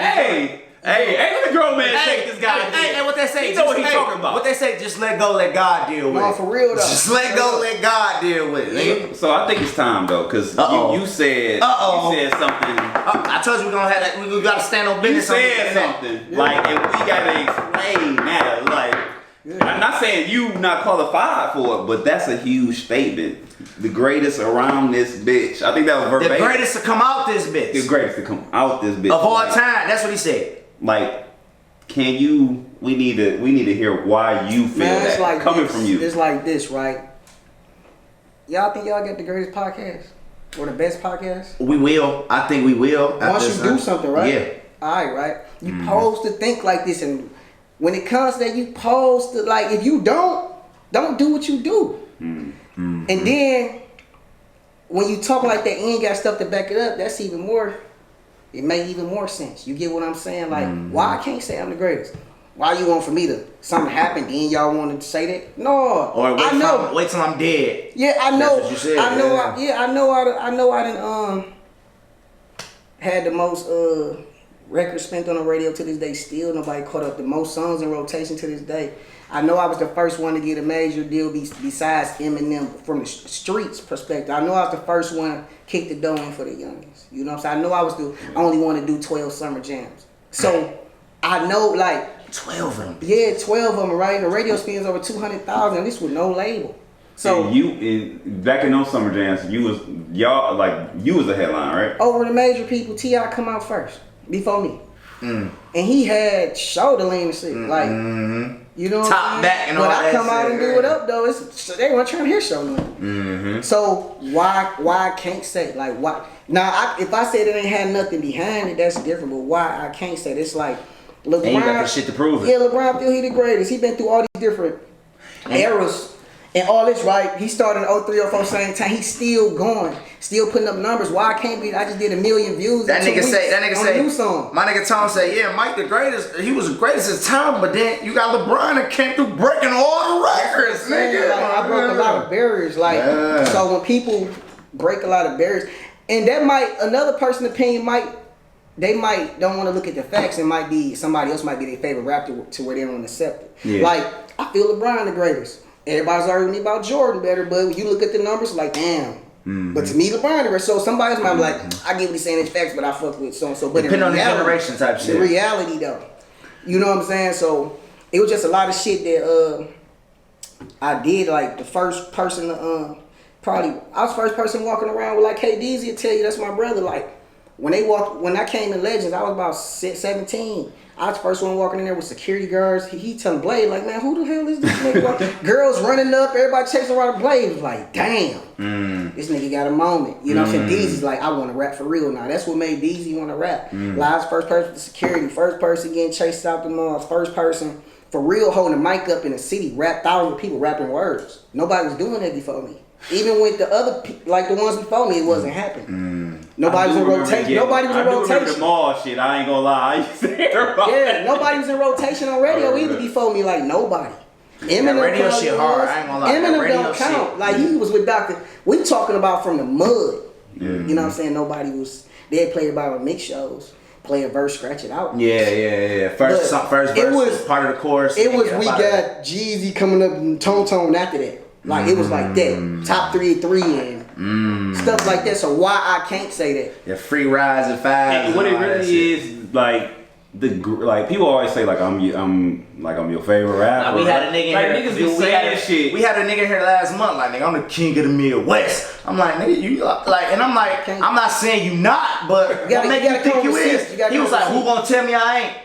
Speaker 2: let the grown man shake this guy.
Speaker 1: Hey, what they say?
Speaker 2: You know what he's talking about.
Speaker 1: What they say? Just let go, let God deal with it.
Speaker 3: No, for real though.
Speaker 1: Just let go, let God deal with it.
Speaker 2: So I think it's time though, cause you said something.
Speaker 1: I told you we gonna have that. We gotta stand on business.
Speaker 2: You said something like, and we gotta explain that. Like, I'm not saying you not qualified for it, but that's a huge statement. The greatest around this bitch. I think that was verbatim.
Speaker 1: The greatest to come out this bitch.
Speaker 2: The greatest to come out this bitch
Speaker 1: of all time. That's what he said.
Speaker 2: Like, we need to hear why you feel that
Speaker 3: like
Speaker 2: coming
Speaker 3: this.
Speaker 2: from you.
Speaker 3: It's like this, right? Y'all think y'all got the greatest podcast or the best podcast?
Speaker 1: We will. I think we will.
Speaker 3: Once you do something, right?
Speaker 1: Yeah.
Speaker 3: All right, right. You supposed to think like this, and when it comes to that, you supposed to like. If you don't do what you do. And then when you talk like that, and you ain't got stuff to back it up. That's even more. It make even more sense. You get what I'm saying? Like, why I can't say I'm the greatest? Why you want for me to something happen? Then y'all wanted to say that? No.
Speaker 1: Or wait till I'm dead.
Speaker 3: Yeah, I know.
Speaker 1: That's what you said.
Speaker 3: I know. I done had the most records spent on the radio to this day. Still, nobody caught up. The most songs in rotation to this day. I know I was the first one to get a major deal besides Eminem from the streets perspective. I know I was the first one to kick the dough in for the youngest. You know what I'm saying? I know I was the only one to do 12 summer jams. So I know like
Speaker 1: 12 of them.
Speaker 3: Yeah, 12 of them, right? The radio spins over 200,000. This with no label. So
Speaker 2: back in those summer jams, you was the headline, right?
Speaker 3: Over the major people, T.I. come out first before me. and he had shoulder lean and shit, like you know,
Speaker 1: top back and all
Speaker 3: that. When I come
Speaker 1: shit,
Speaker 3: out and do it up though, it's they weren't trying to hear shoulder lean. So why I can't say like why? Now if I said it ain't had nothing behind it, that's different. But why I can't say it? It's like LeBron.
Speaker 1: And you got the shit to prove it.
Speaker 3: Yeah, LeBron feel he the greatest. He been through all these different eras. And all this, right? He started in 03, 04, same time. He's still going, still putting up numbers. Why I can't be? I just did 1 million views.
Speaker 1: That nigga say,
Speaker 3: new song.
Speaker 1: My nigga Tom say, yeah, Mike the greatest. He was the greatest at his time, but then you got LeBron that came through breaking all the records, nigga.
Speaker 3: Like, I broke a lot of barriers. Like, so when people break a lot of barriers, and that might another person's opinion they might don't want to look at the facts. It might be somebody else might be their favorite rapper to where they don't accept it.
Speaker 1: Yeah.
Speaker 3: Like I feel LeBron the greatest. Everybody's arguing me about Jordan better, but when you look at the numbers, like damn. But to me, LeBron the greatest. So somebody else might be like, I get what he's saying in facts, but I fuck with so and so. But
Speaker 1: depending on the generation type shit.
Speaker 3: In reality though, you know what I'm saying? So it was just a lot of shit that I did. Like the first person to I was the first person walking around with like KDZ will tell you that's my brother. Like when I came in Legends, I was about 17. I was the first one walking in there with security guards. He telling Blade, like, man, who the hell is this nigga? Girls running up, everybody chasing around Blade. Was like, damn, this nigga got a moment. You know what I'm saying? Deezy's like, I want to rap for real now. That's what made Deezy want to rap. Like, I was first person with security, first person getting chased out the mall, first person for real holding a mic up in the city, thousands of people rapping words. Nobody was doing that before me. Even with the other, like the ones before me, it wasn't happening. Nobody was in rotation. Nobody was in rotation.
Speaker 2: I do remember the mall shit. I ain't gonna lie. I used to hear about that.
Speaker 3: Nobody was in rotation on radio either before me. Like nobody.
Speaker 1: Eminem radio shit hard. I ain't gonna lie.
Speaker 3: Eminem don't count. Shit. Like he was with Dr. We talking about from the mud. You know what I'm saying? Nobody was. They'd play about mix shows. Play a verse, scratch it out.
Speaker 1: Yeah. First verse was part of the chorus.
Speaker 3: It was we got Jeezy coming up and Tone after that. Like it was like that. Top 3 at 3 and stuff like that. So why I can't say that?
Speaker 1: Yeah, free rides and fives.
Speaker 2: And what it really is like people always say like I'm your favorite rapper.
Speaker 1: Nah, we had a nigga
Speaker 2: like,
Speaker 1: in here.
Speaker 2: Niggas be saying shit.
Speaker 1: We had a nigga here last month. Like nigga, I'm the king of the Midwest. I'm like nigga, you like, and I'm like, I'm not saying you not, but what make you think you is? He was like, who gonna tell me I ain't?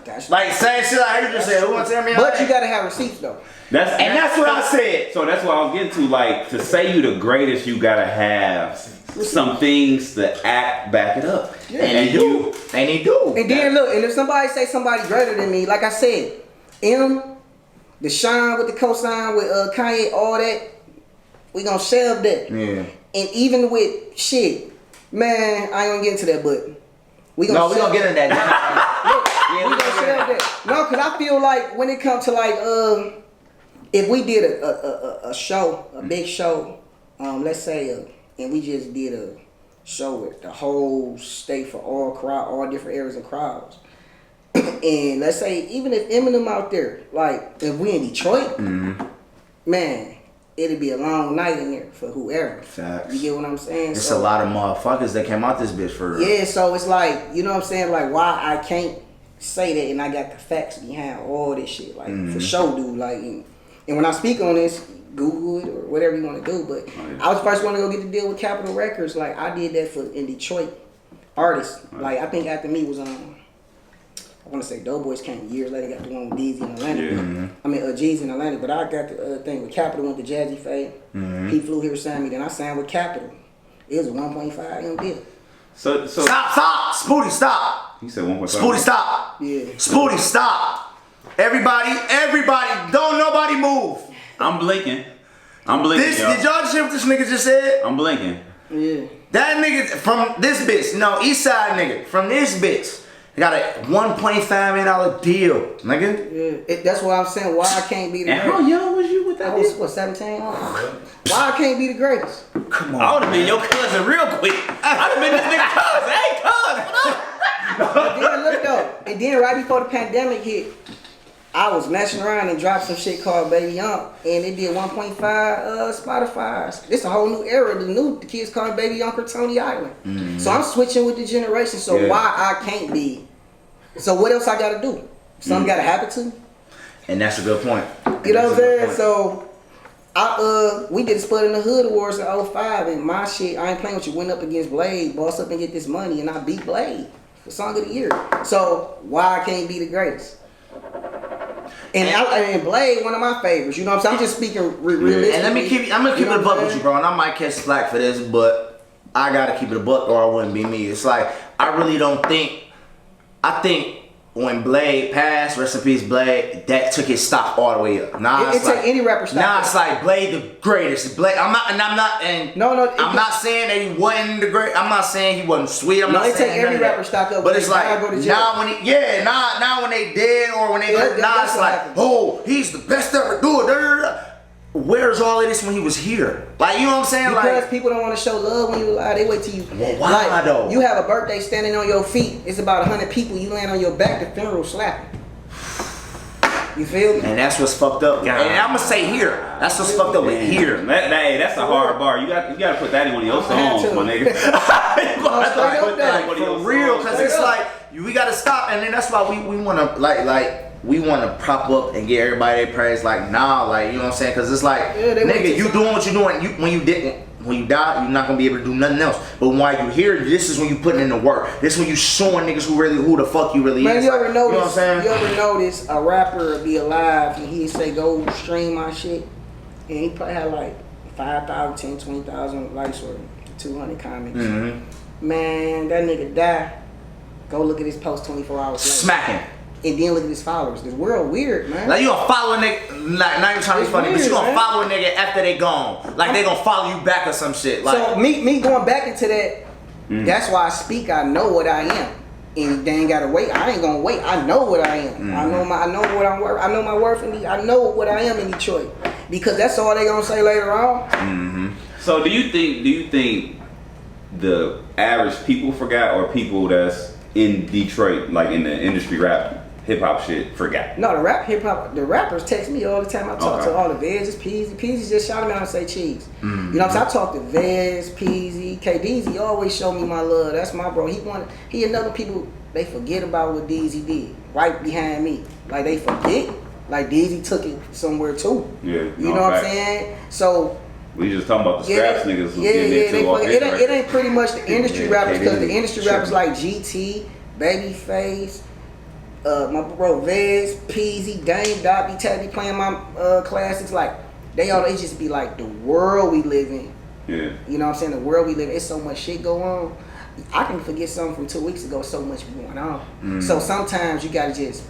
Speaker 3: That's
Speaker 1: like same shit I heard you just say. Who gonna tell me I ain't?
Speaker 3: But you gotta have receipts though.
Speaker 1: That's what I said.
Speaker 2: So that's what I was getting to. Like to say you the greatest, you gotta have some things to back it up.
Speaker 1: Yeah. And he do.
Speaker 3: And then look, and if somebody say somebody greater than me, like I said, the Shine with the cosign with Kanye, all that, we gonna shelve that.
Speaker 1: Yeah.
Speaker 3: And even with shit, man, I ain't gonna get into that, but we gonna
Speaker 1: get into that.
Speaker 3: We gonna shelve that. No, cause I feel like when it comes to like if we did a show, a big show, let's say, and we just did a show with the whole state for all different areas and crowds, and let's say even if Eminem out there, like if we in Detroit, man, it'd be a long night in there for whoever.
Speaker 1: Facts.
Speaker 3: You get what I'm saying?
Speaker 1: It's a lot of motherfuckers that came out this bitch for real.
Speaker 3: Yeah, so it's like, you know what I'm saying? Like why I can't say that and I got the facts behind all this shit, like for sure, dude. Like. And when I speak on this, Google it or whatever you want to do. But I was the first one to go get the deal with Capitol Records. Like I did that in Detroit artists. Like I think after me was I want to say Doughboys came years later. Got the one with Deezy in Atlanta. I mean Jeezy in Atlanta. But I got the thing with Capitol. Went to JAZZE PHA. He flew here, signed me. Then I signed with Capitol. It was a 1.5 M deal.
Speaker 2: So
Speaker 1: stop, Spooty, stop.
Speaker 2: He said 1.5.
Speaker 1: Spooty, stop.
Speaker 3: Yeah.
Speaker 1: Spooty, stop. Everybody, don't nobody move.
Speaker 2: I'm blinking.
Speaker 1: Did y'all just hear what this nigga just said?
Speaker 2: I'm blinking.
Speaker 3: Yeah.
Speaker 1: That nigga from this bitch, no, East Side nigga, from this bitch, got a $1.5 million deal, nigga.
Speaker 3: Yeah. That's why I'm saying why I can't be the
Speaker 2: greatest.
Speaker 3: And
Speaker 2: how young was you with that?
Speaker 3: I was, what, 17? Why I can't be the greatest?
Speaker 1: Come on.
Speaker 2: I would have been your cousin real quick. I'd have been this nigga cousin. Hey, cousin, what up?
Speaker 3: And then look though, and then right before the pandemic hit, I was messing around and dropped some shit called Baby Young, and it did 1.5 Spotify's. This a whole new era. The kids call it Baby Young or Tony Island. So I'm switching with the generation. So why I can't be? So what else I gotta do? Something gotta happen to me.
Speaker 1: And that's a good point.
Speaker 3: You know what I'm saying? So we did Split in the Hood Awards in 05, and my shit, I ain't playing with you. Went up against Blade, boss up and get this money, and I beat Blade. the song of the year. So why I can't be the greatest? And Blade, one of my favorites. You know what I'm saying? I'm just speaking realistically.
Speaker 1: And I'm gonna keep it a buck with you, bro. And I might catch slack for this, but I gotta keep it a buck, or I wouldn't be me. It's like I really don't think. I think when Blade passed, rest in peace, Blade, that took his stock all the way up. Nah,
Speaker 3: it took any rapper stock.
Speaker 1: Nah, it's like Blade the greatest. Blade, I'm not saying that he wasn't the great. I'm not saying he wasn't sweet. I'm not saying
Speaker 3: every rapper stock up.
Speaker 1: But it's like now when they dead or when they it's like, oh, he's the best ever do it. Where's all of this when he was here? Like, you know what I'm saying?
Speaker 3: Because
Speaker 1: like,
Speaker 3: people don't want to show love when you alive. They wait till you.
Speaker 1: Well, why though?
Speaker 3: You have a birthday standing on your feet. It's about 100 people. You land on your back. The funeral slapping. You feel me?
Speaker 1: And that's what's fucked up. And I'm gonna say here. That's what's fucked up with here.
Speaker 2: That's a hard bar. You got to put that in one of your songs, my nigga.
Speaker 1: For real, because it's like we gotta stop, and then that's why we wanna we want to prop up and get everybody their praise. Like, nah, like, you know what I'm saying? Because it's like, nigga, you doing what you doing. When you die, you're not gonna be able to do nothing else. But while you here, this is when you putting in the work. This is when you showing niggas who the fuck you really is.
Speaker 3: You ever notice?
Speaker 1: You know what I'm saying?
Speaker 3: You ever notice a rapper be alive and he'd say, "Go stream my shit," and he probably had like 5,000, 10, 20,000 likes or 200 comments.
Speaker 1: Mm-hmm.
Speaker 3: Man, that nigga die. Go look at his post 24 hours later.
Speaker 1: Smacking.
Speaker 3: And then look at his followers. This world weird, man.
Speaker 1: Like, you gonna follow a nigga, like, not even trying to be funny, but you gonna follow a nigga after they gone. Like, they gonna follow you back or some shit. Like,
Speaker 3: so me going back into that, that's why I speak. I know what I am. And they ain't gotta wait. I ain't gonna wait. I know what I am. I know what I'm worth. I know my worth I know what I am in Detroit. Because that's all they gonna say later on.
Speaker 2: So do you think the average people forgot, or people that's in Detroit, like in the industry rap hip hop shit, forgot?
Speaker 3: No, the rappers text me all the time. I talk to all the Vez, Peasy. Peasy just shout me out and say cheese. You know what I'm saying? I talk to Vez, Peasy, KDZ always show me my love. That's my bro. He another people, they forget about what DZ did right behind me. Like, they forget. Like, DZ took it somewhere too.
Speaker 2: Yeah.
Speaker 3: You know what I'm saying? So
Speaker 2: we just talking about the scraps niggas who
Speaker 3: it ain't pretty much the industry rappers, because the industry rappers like GT, Babyface, my bro Vez, Peasy, Dame, Dot, be playing my classics. Like, they just be like, the world we live in.
Speaker 2: Yeah.
Speaker 3: You know what I'm saying? The world we live in, it's so much shit go on. I can forget something from 2 weeks ago, so much going on. So sometimes you gotta just,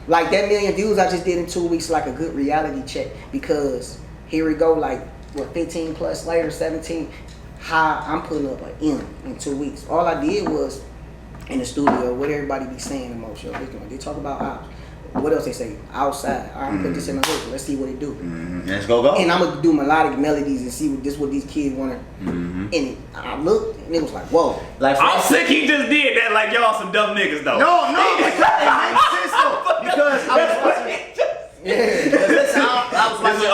Speaker 3: like that 1 million views I just did in 2 weeks, like a good reality check, because here we go, like, what, 15 plus later, 17, I'm putting up an M in 2 weeks. All I did was in the studio, what everybody be saying in most shows. They talk about house. What else they say? Outside. All right, put this in the hook. Let's see what it do.
Speaker 1: Let's go.
Speaker 3: And I'm gonna do melodic melodies and see what these kids wanna. And I looked, and it was like, whoa.
Speaker 1: Like,
Speaker 2: I'm sick. He just did that. Like, y'all some dumb niggas though.
Speaker 1: No, because I was watching. Listen, I was watching.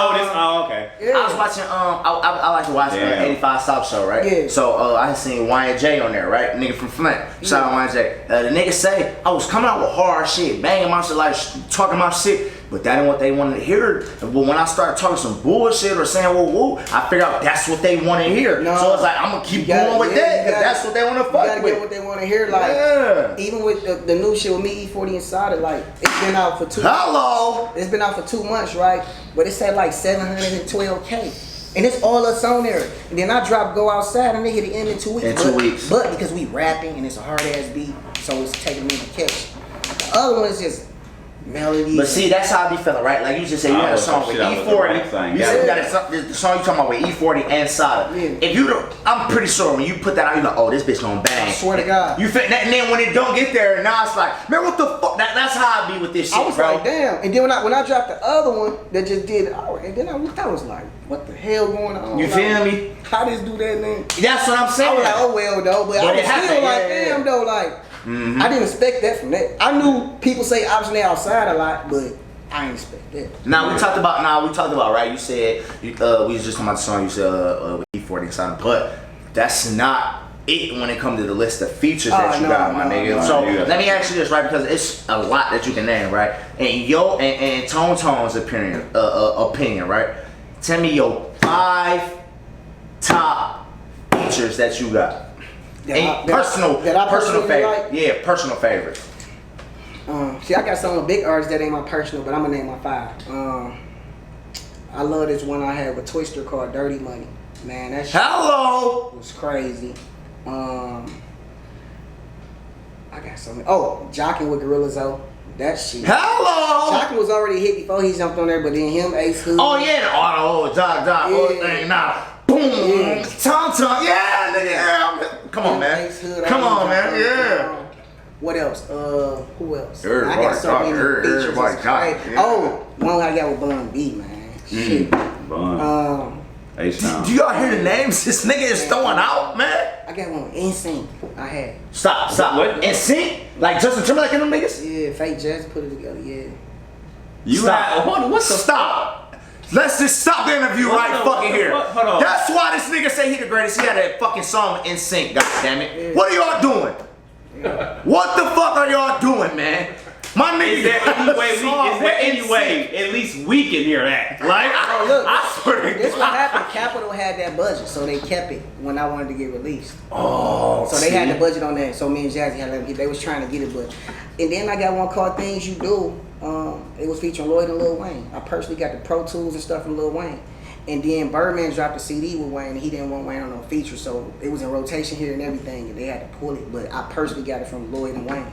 Speaker 2: Okay.
Speaker 3: Yeah.
Speaker 1: I was watching. I like to watch 85 South Show, right?
Speaker 3: Yeah.
Speaker 1: So I seen Y&J on there, right? Nigga from Flint. Shout out Y&J. The nigga say I was coming out with hard shit, banging my shit, like talking my shit, but that ain't what they wanted to hear. But when I started talking some bullshit or saying woo woo, I figured out that's what they want to hear.
Speaker 3: No,
Speaker 1: so it's like, I'm gonna keep going with that, because that's what they want to fuck with.
Speaker 3: You gotta get what they want to hear. Like, even with the new shit with me, E40 inside it, like, it's been out for 2 months. It's been out for 2 months, right? But it said like 712K. And it's all us on there. And then I drop Go Outside and they hit the end in 2 weeks. But because we rapping and it's a hard ass beat, so it's taking me to catch. The other one is just melody.
Speaker 1: But see, that's how I be feeling, right? Like, you just say you had a song with E40. You said you got the song you talking about with E40 and Sada.
Speaker 3: Yeah.
Speaker 1: If I'm pretty sure when you put that out, you're like, oh, this bitch gonna bang.
Speaker 3: I swear to God.
Speaker 1: You feel that, and then when it don't get there, now it's like, man, what the fuck? That's how I be with this shit,
Speaker 3: I was
Speaker 1: bro.
Speaker 3: like, damn. And then when I dropped the other one that just did, and then I looked, I was like, what the hell going on?
Speaker 1: You feel me?
Speaker 3: How this do that, man?
Speaker 1: That's what I'm saying.
Speaker 3: I was like, oh well, though, but I was still like, damn, though, like. I didn't expect that from that. I knew people say optionally outside a lot, but I didn't expect that.
Speaker 1: Now we talked about right. You said we was just talking about the song you said with E40 inside, but that's not it when it comes to the list of features that you got, my nigga. So let me ask you this, right? Because it's a lot that you can name, right? And Tone's opinion, right? Tell me your 5 top features that you got. Personal
Speaker 3: personally
Speaker 1: favorite.
Speaker 3: like?
Speaker 1: Yeah, personal favorite.
Speaker 3: See, I got some big artists that ain't my personal, but I'm gonna name my 5. I love this one I had with Twister called Dirty Money. Man, that shit was crazy. I got something. Oh, Jockin' with Gorilla Zoe. That shit. Jockin' was already hit before he jumped on there, but then him, Ace Hood.
Speaker 1: Oh yeah, the auto,
Speaker 3: Yeah.
Speaker 1: thing now. Boom, tom, yeah, nigga. Yeah. Come on, man.
Speaker 3: Ace Hood,
Speaker 1: Come on, man. Yeah.
Speaker 3: What else? Who else?
Speaker 1: Everybody
Speaker 3: I got so many features.
Speaker 1: everybody
Speaker 3: It's
Speaker 1: talking,
Speaker 3: crazy.
Speaker 1: yeah.
Speaker 3: Oh, one I got with Bun B, man. Shit.
Speaker 2: Bun.
Speaker 1: Do y'all hear the names this nigga is throwing out, man?
Speaker 3: I got one with NSYNC. I had.
Speaker 1: Stop.
Speaker 2: What?
Speaker 1: NSYNC? Like Justin Timberlake and them niggas?
Speaker 3: Yeah, fake Jazz put it together. Yeah.
Speaker 2: You
Speaker 1: Stop.
Speaker 2: hold on, what the
Speaker 1: Stop. Let's just stop the interview right fucking here.
Speaker 2: Hold on.
Speaker 1: That's why this nigga say he the greatest. He had that fucking song with NSYNC, goddammit.
Speaker 3: Yeah.
Speaker 1: What are y'all doing? What the fuck are y'all doing, man? My nigga.
Speaker 2: Is there any way at least we can hear that? Like,
Speaker 3: Oh, look.
Speaker 2: I swear to
Speaker 3: This what
Speaker 2: God.
Speaker 3: happened. Capitol had that budget, so they kept it when I wanted to get released.
Speaker 1: Oh,
Speaker 3: So they had the budget on that. So me and Jazzy had they was trying to get it, but and then I got one called Things You Do. It was featuring Lloyd and Lil Wayne. I personally got the Pro Tools and stuff from Lil Wayne. And then Birdman dropped a CD with Wayne, and he didn't want Wayne on no feature, so it was in rotation here and everything, and they had to pull it. But I personally got it from Lloyd and Wayne.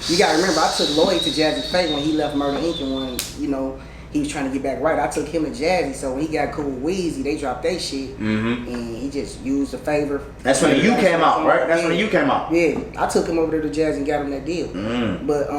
Speaker 3: You gotta remember, I took Lloyd to JAZZE PHA when he left Murder Inc. and when, you know, he was trying to get back right. I took him to Jazzy, so when he got cool with Weezy, they dropped their shit, and he just used a favor.
Speaker 1: That's when the U came out, right? That's when the U came out.
Speaker 3: Yeah, I took him over there to Jazzy and got him that deal. But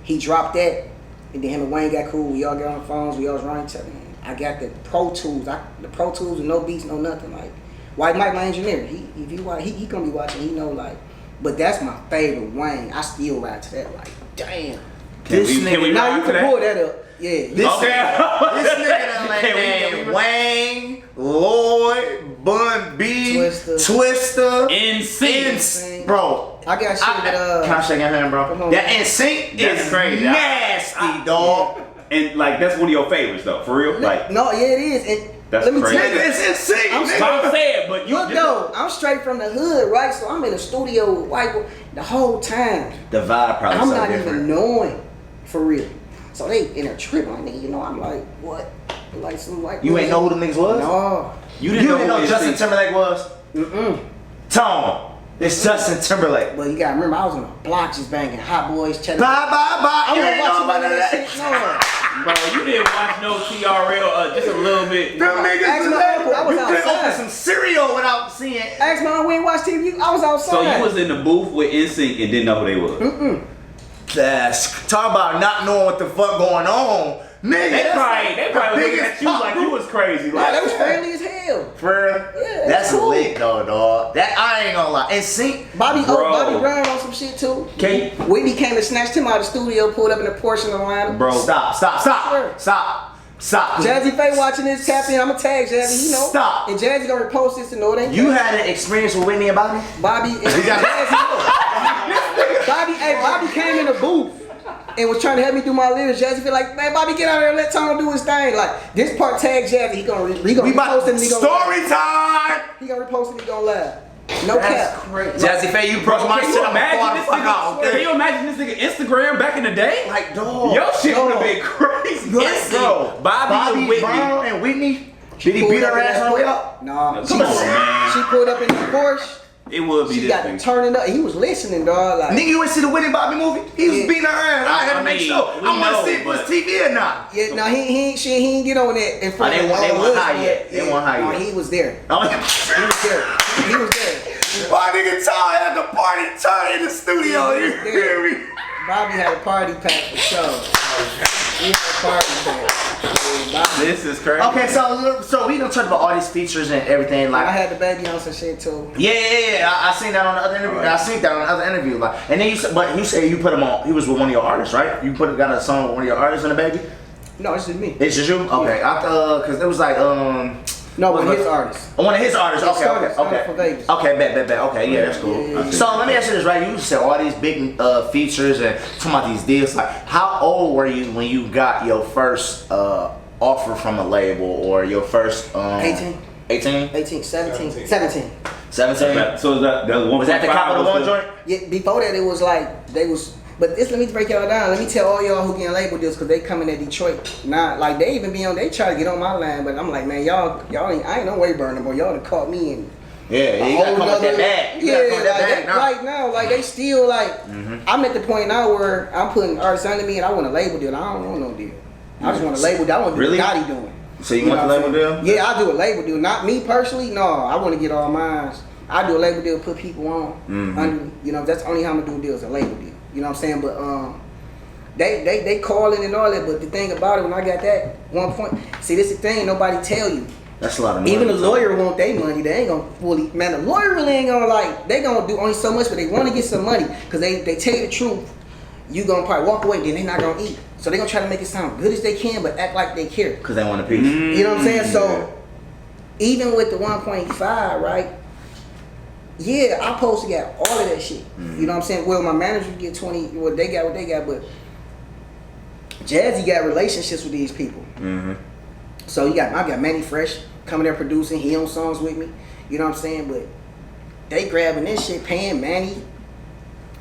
Speaker 3: he dropped that, and then him and Wayne got cool. We all got on the phones, we all was running each other. I got the Pro Tools, the Pro Tools with no beats, no nothing. Like, White Mike, my engineer, if you watch, he gonna be watching, he know, like, but that's my favorite Wayne. I still ride to that, like, damn.
Speaker 1: This nigga,
Speaker 3: Now you
Speaker 2: ride to
Speaker 3: can
Speaker 2: that?
Speaker 3: pull that up. Yeah.
Speaker 1: this nigga done like named Wayne, Lloyd, Bun B, Twister,
Speaker 2: NSYNC.
Speaker 1: Bro,
Speaker 3: I got shit with
Speaker 1: can I shake your hand, bro?
Speaker 3: Come on.
Speaker 1: That NSYNC
Speaker 2: That's
Speaker 1: is
Speaker 2: crazy.
Speaker 1: nasty, dog.
Speaker 2: And like that's one of your favorites though, for real. Like
Speaker 3: No, yeah, it is. And
Speaker 2: That's
Speaker 3: let me
Speaker 2: crazy.
Speaker 3: tell you,
Speaker 1: Nigga, it's NSYNC,
Speaker 3: I'm
Speaker 1: nigga.
Speaker 2: I'm saying, but you
Speaker 3: look though, I'm straight from the hood, right? So I'm in the studio with white the whole time.
Speaker 1: The vibe probably
Speaker 3: I'm
Speaker 1: so
Speaker 3: not
Speaker 1: different.
Speaker 3: even knowing, for real. So they in a trip on me, you know. I'm like, what? Like some white.
Speaker 1: You ain't know who them niggas was?
Speaker 3: No.
Speaker 2: you
Speaker 1: You
Speaker 2: didn't
Speaker 1: didn't
Speaker 2: know
Speaker 1: know
Speaker 2: who
Speaker 1: Justin
Speaker 2: NSYNC
Speaker 1: Timberlake was? Tone. It's Justin Timberlake.
Speaker 3: But you gotta remember, I was on a block just banging Hot Boys, Cheddar.
Speaker 1: Bye.
Speaker 3: I
Speaker 1: You
Speaker 3: wasn't
Speaker 1: ain't know
Speaker 3: watching
Speaker 1: about
Speaker 3: none of that
Speaker 1: that.
Speaker 3: shit. No.
Speaker 2: Bro, you didn't watch no TRL just a little bit.
Speaker 1: Them niggas,
Speaker 3: Ask my uncle, I was
Speaker 1: you couldn't
Speaker 3: outside.
Speaker 1: open some cereal without seeing.
Speaker 3: Ask my we ain't watch TV. I was outside.
Speaker 2: So you was in the booth with NSYNC and didn't know who they was.
Speaker 1: That's talk about not knowing what the fuck going on, nigga.
Speaker 2: They
Speaker 1: that's
Speaker 2: probably
Speaker 1: the
Speaker 2: was looking
Speaker 1: biggest
Speaker 2: at you like you was crazy.
Speaker 3: Yeah,
Speaker 2: Like
Speaker 3: that was friendly as hell.
Speaker 1: For real?
Speaker 3: Yeah,
Speaker 1: That's
Speaker 3: cool.
Speaker 1: lit though, dog. That I ain't gonna lie. And sync,
Speaker 3: Bobby
Speaker 2: Bro.
Speaker 3: Brown on some shit too.
Speaker 2: Can
Speaker 3: Whitney came and snatched him out of the studio, pulled up in a Porsche in Atlanta.
Speaker 2: bro.
Speaker 1: stop.
Speaker 3: Jazzy Faye watching this, tap in. I'ma tag Jazzy, you know.
Speaker 1: Stop.
Speaker 3: And Jazzy gonna repost this to know it ain't
Speaker 1: You had an experience with Whitney and Bobby?
Speaker 3: Bobby and Jazzy. Bobby came in the booth and was trying to help me do my lyrics. Jazzy feel like, man, Bobby, get out there and let Tom do his thing. Like this part tag Jazzy, he gonna
Speaker 1: We about
Speaker 3: repost it and he gonna
Speaker 1: story time.
Speaker 3: He gonna repost it and he gonna laugh. No
Speaker 1: That's
Speaker 3: cap.
Speaker 1: crazy. Jazzy Faye, you broke my
Speaker 2: Can
Speaker 1: shit
Speaker 2: you
Speaker 1: up
Speaker 2: imagine this
Speaker 1: before I fuck out,
Speaker 2: nigga? Can
Speaker 1: okay?
Speaker 2: you imagine this nigga Instagram back in the day?
Speaker 1: Like, dog.
Speaker 2: Your shit
Speaker 3: No.
Speaker 2: would have been crazy.
Speaker 1: Like,
Speaker 2: NSYNC,
Speaker 1: bro.
Speaker 2: Bobby and Whitney.
Speaker 1: Brown and Whitney. Did he
Speaker 3: Pulled
Speaker 1: beat
Speaker 3: up
Speaker 1: her
Speaker 3: in
Speaker 1: ass
Speaker 3: that
Speaker 1: on the way
Speaker 3: Porsche.
Speaker 1: up?
Speaker 3: Nah,
Speaker 2: Come on, man.
Speaker 3: She pulled up in the Porsche.
Speaker 2: It would be
Speaker 3: She
Speaker 2: this
Speaker 3: got
Speaker 2: thing.
Speaker 3: to turning up. He was listening, dog. Like,
Speaker 1: Nigga, you ain't see the Whitney Bobby movie? He was
Speaker 3: Yeah.
Speaker 1: beating her ass. I had to
Speaker 2: I
Speaker 1: make
Speaker 2: mean,
Speaker 1: sure.
Speaker 2: we
Speaker 1: I want
Speaker 2: know,
Speaker 1: to see if it was
Speaker 2: but-
Speaker 1: TV or not.
Speaker 3: yeah, no, he ain't get on that in front
Speaker 1: Oh, they
Speaker 3: of
Speaker 1: weren't- they
Speaker 3: all
Speaker 1: weren't
Speaker 3: us,
Speaker 1: high
Speaker 3: but
Speaker 1: yet. They weren't high
Speaker 3: no,
Speaker 1: yet.
Speaker 3: he was there.
Speaker 1: Oh,
Speaker 3: He was there. He was there.
Speaker 1: my nigga Ty had the party turn in the studio. You
Speaker 3: Yeah.
Speaker 1: hear me?
Speaker 3: Bobby had a party pack for sure. He had a party pack. Yeah, Bobby.
Speaker 2: This is crazy.
Speaker 1: Okay, so we gonna talk about all these features and everything.
Speaker 3: I
Speaker 1: Like,
Speaker 3: had the baby on some shit too.
Speaker 1: yeah. I seen that on the other interview. I seen that on the other interview. Like, and then you said, but you said you put him on. He was with one of your artists, right? You got a song with one of your artists in the baby.
Speaker 3: No, it's just me.
Speaker 1: It's just you. Okay, I cause it was like
Speaker 3: No, but
Speaker 1: what-
Speaker 3: his artist.
Speaker 1: one of his artists.
Speaker 3: It
Speaker 1: Okay,
Speaker 3: started
Speaker 1: okay.
Speaker 3: for Vegas.
Speaker 1: Okay, bet. Okay, yeah, that's cool.
Speaker 3: Yeah.
Speaker 1: So let me ask you this, right? You said all these big features and talking about these deals. Like, how old were you when you got your first offer from a label or your first
Speaker 3: 18.
Speaker 1: 18?
Speaker 3: 18, 17.
Speaker 1: 17.
Speaker 2: So is that the 1.5?
Speaker 1: Was that the Capital One joint?
Speaker 3: Yeah, before that it was like they was. But this, let me break y'all down. Let me tell all y'all who getting labeled this because they coming to Detroit. Nah, like they even be on. They try to get on my line, but I'm like, man, y'all ain't. I ain't no way burning, boy. Y'all done caught me in.
Speaker 1: Yeah, you gotta come with that bag. You gotta come with that bag now.
Speaker 3: Right now, like they still like. I'm at the point now where I'm putting artists under me and I want a label deal. I don't want no deal. I just want a label deal. I want to do what Gotti doing.
Speaker 1: So you want the label deal?
Speaker 3: Yeah, I do a label deal. Not me personally. No, I want to get all mine. I do a label deal, put people on under me. You know, that's only how I'm gonna do deals, a label deal. You know what I'm saying? But they calling and all that. But the thing about it, when I got that 1 point, see, this is the thing. Nobody tell you.
Speaker 1: That's a lot of money.
Speaker 3: Even the lawyer want their money. They ain't gonna fully. Man, the lawyer really ain't gonna like. They gonna do only so much, but they want to get some money because they tell you the truth. You gonna probably walk away, then they not gonna eat. So they gonna try to make it sound good as they can, but act like they care.
Speaker 1: Because they want a piece.
Speaker 3: You know what I'm saying? So even with the 1.5, right? Yeah, I'm supposed to get all of that shit. You know what I'm saying? Well, my manager get 20. Well, they got what they got, but Jazzy got relationships with these people. So I got Manny Fresh coming there producing. He on songs with me. You know what I'm saying? But they grabbing this shit, paying Manny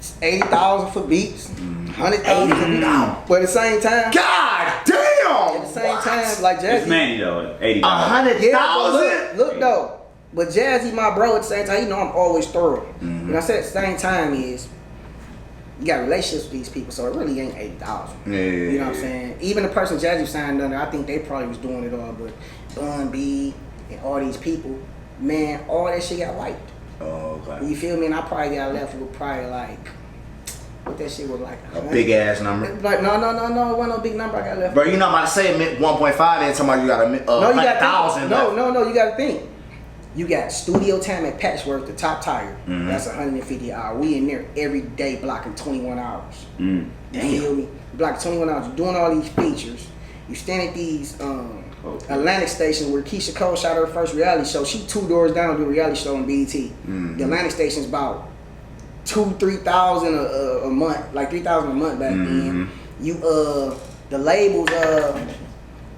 Speaker 3: $80,000 for beats, $100,000 for beats. But at the same time,
Speaker 1: God damn!
Speaker 3: At the same time, like Jazzy,
Speaker 2: It's Manny though, $80,000.
Speaker 1: $100,000.
Speaker 3: Yeah, look though. But Jazzy, my bro, at the same time, you know I'm always thorough. And I said at the same time is, you got relationships with these people, so it really ain't $80,000. You know what I'm saying? Even the person Jazzy signed under, I think they probably was doing it all, but Bun B and all these people, man, all that shit got wiped.
Speaker 1: Oh, okay.
Speaker 3: You feel me? And I probably got left with probably like, what that shit was like.
Speaker 1: A big ass number.
Speaker 3: Like, no, it wasn't no big number I got left.
Speaker 1: Bro, you not about to say 1.5 then somebody you got a 100,000.
Speaker 3: No, you gotta think. You got studio time at Patchwork, the top tier. That's 150 hours. We in there every day blocking 21 hours. You feel me? Blocking 21 hours. You're doing all these features. You stand at these Atlantic stations where Keisha Cole shot her first reality show. She 2 doors down to do a reality show on BET. The Atlantic station's about 2,000-3,000 a month, like 3,000 a month back then. You the labels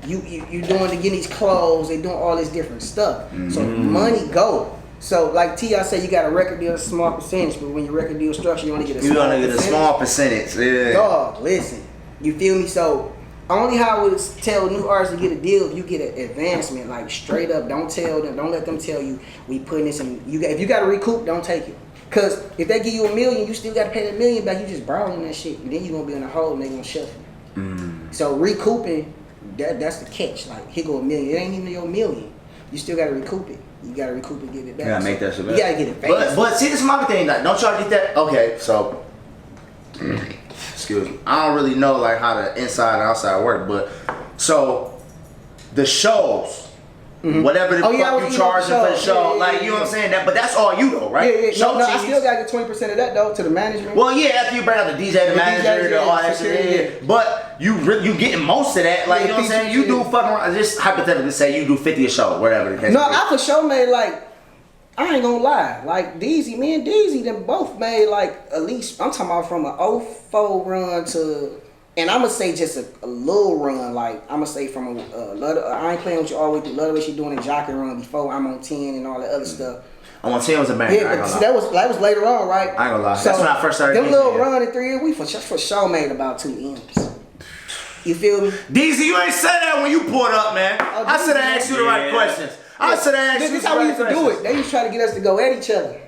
Speaker 3: you doing to get these clothes, they doing all this different stuff. So money go. So like T.I. said, you got a record deal, a small percentage, but when your record deal structure, you only get a small percentage. You only get a small percentage. Yeah. Dog, listen. You feel me? So only how I would tell new artists to get a deal if you get an advancement, like straight up. Don't tell them, don't let them tell you we putting this in. If you got to recoup, don't take it. Cause if they give you $1 million, you still got to pay that $1 million back. You just borrowing that shit, and then you gonna be in a hole and they gonna shuffle you. So recouping, that's the catch. Like here go $1 million. It ain't even your $1 million. You still got to recoup it. You got to recoup and get it back.
Speaker 1: You gotta make that shit back.
Speaker 3: You gotta get it back.
Speaker 1: But see, this is my thing. Like, don't y'all get that? Okay, so excuse me. I don't really know like how the inside and outside work, but so the shows. Whatever the fuck you charging for the show, like you know what I'm saying. That, but that's all you though, right?
Speaker 3: No, I still gotta get 20% of that though to the management.
Speaker 1: Well, yeah, after you bring out the DJ, the manager, all that shit. But you getting most of that, like you know what I'm saying. You do fucking around. Just hypothetically say you do 50 a show, whatever the case.
Speaker 3: No, I for sure made like. I ain't gonna lie, like Deezy, me and Deezy, them both made like at least. I'm talking about from an 04 run to. And I'm gonna say just a little run, like I'm gonna say from I ain't playing with you all the way through. Love the way she doing a jockey run before I'm on 10 and all that other stuff.
Speaker 1: I'm on 10 was a banger.
Speaker 3: Yeah, but that was later on, right?
Speaker 1: I ain't gonna lie.
Speaker 3: So
Speaker 1: that's when I first started.
Speaker 3: Them little run in 3 years, we for sure made about 2 M's. You feel me?
Speaker 1: DZ, you ain't said that when you pulled up, man. I said I asked you the right questions. I said I asked you the right questions. This is how we used to do it. They used to try to get us to go at each other.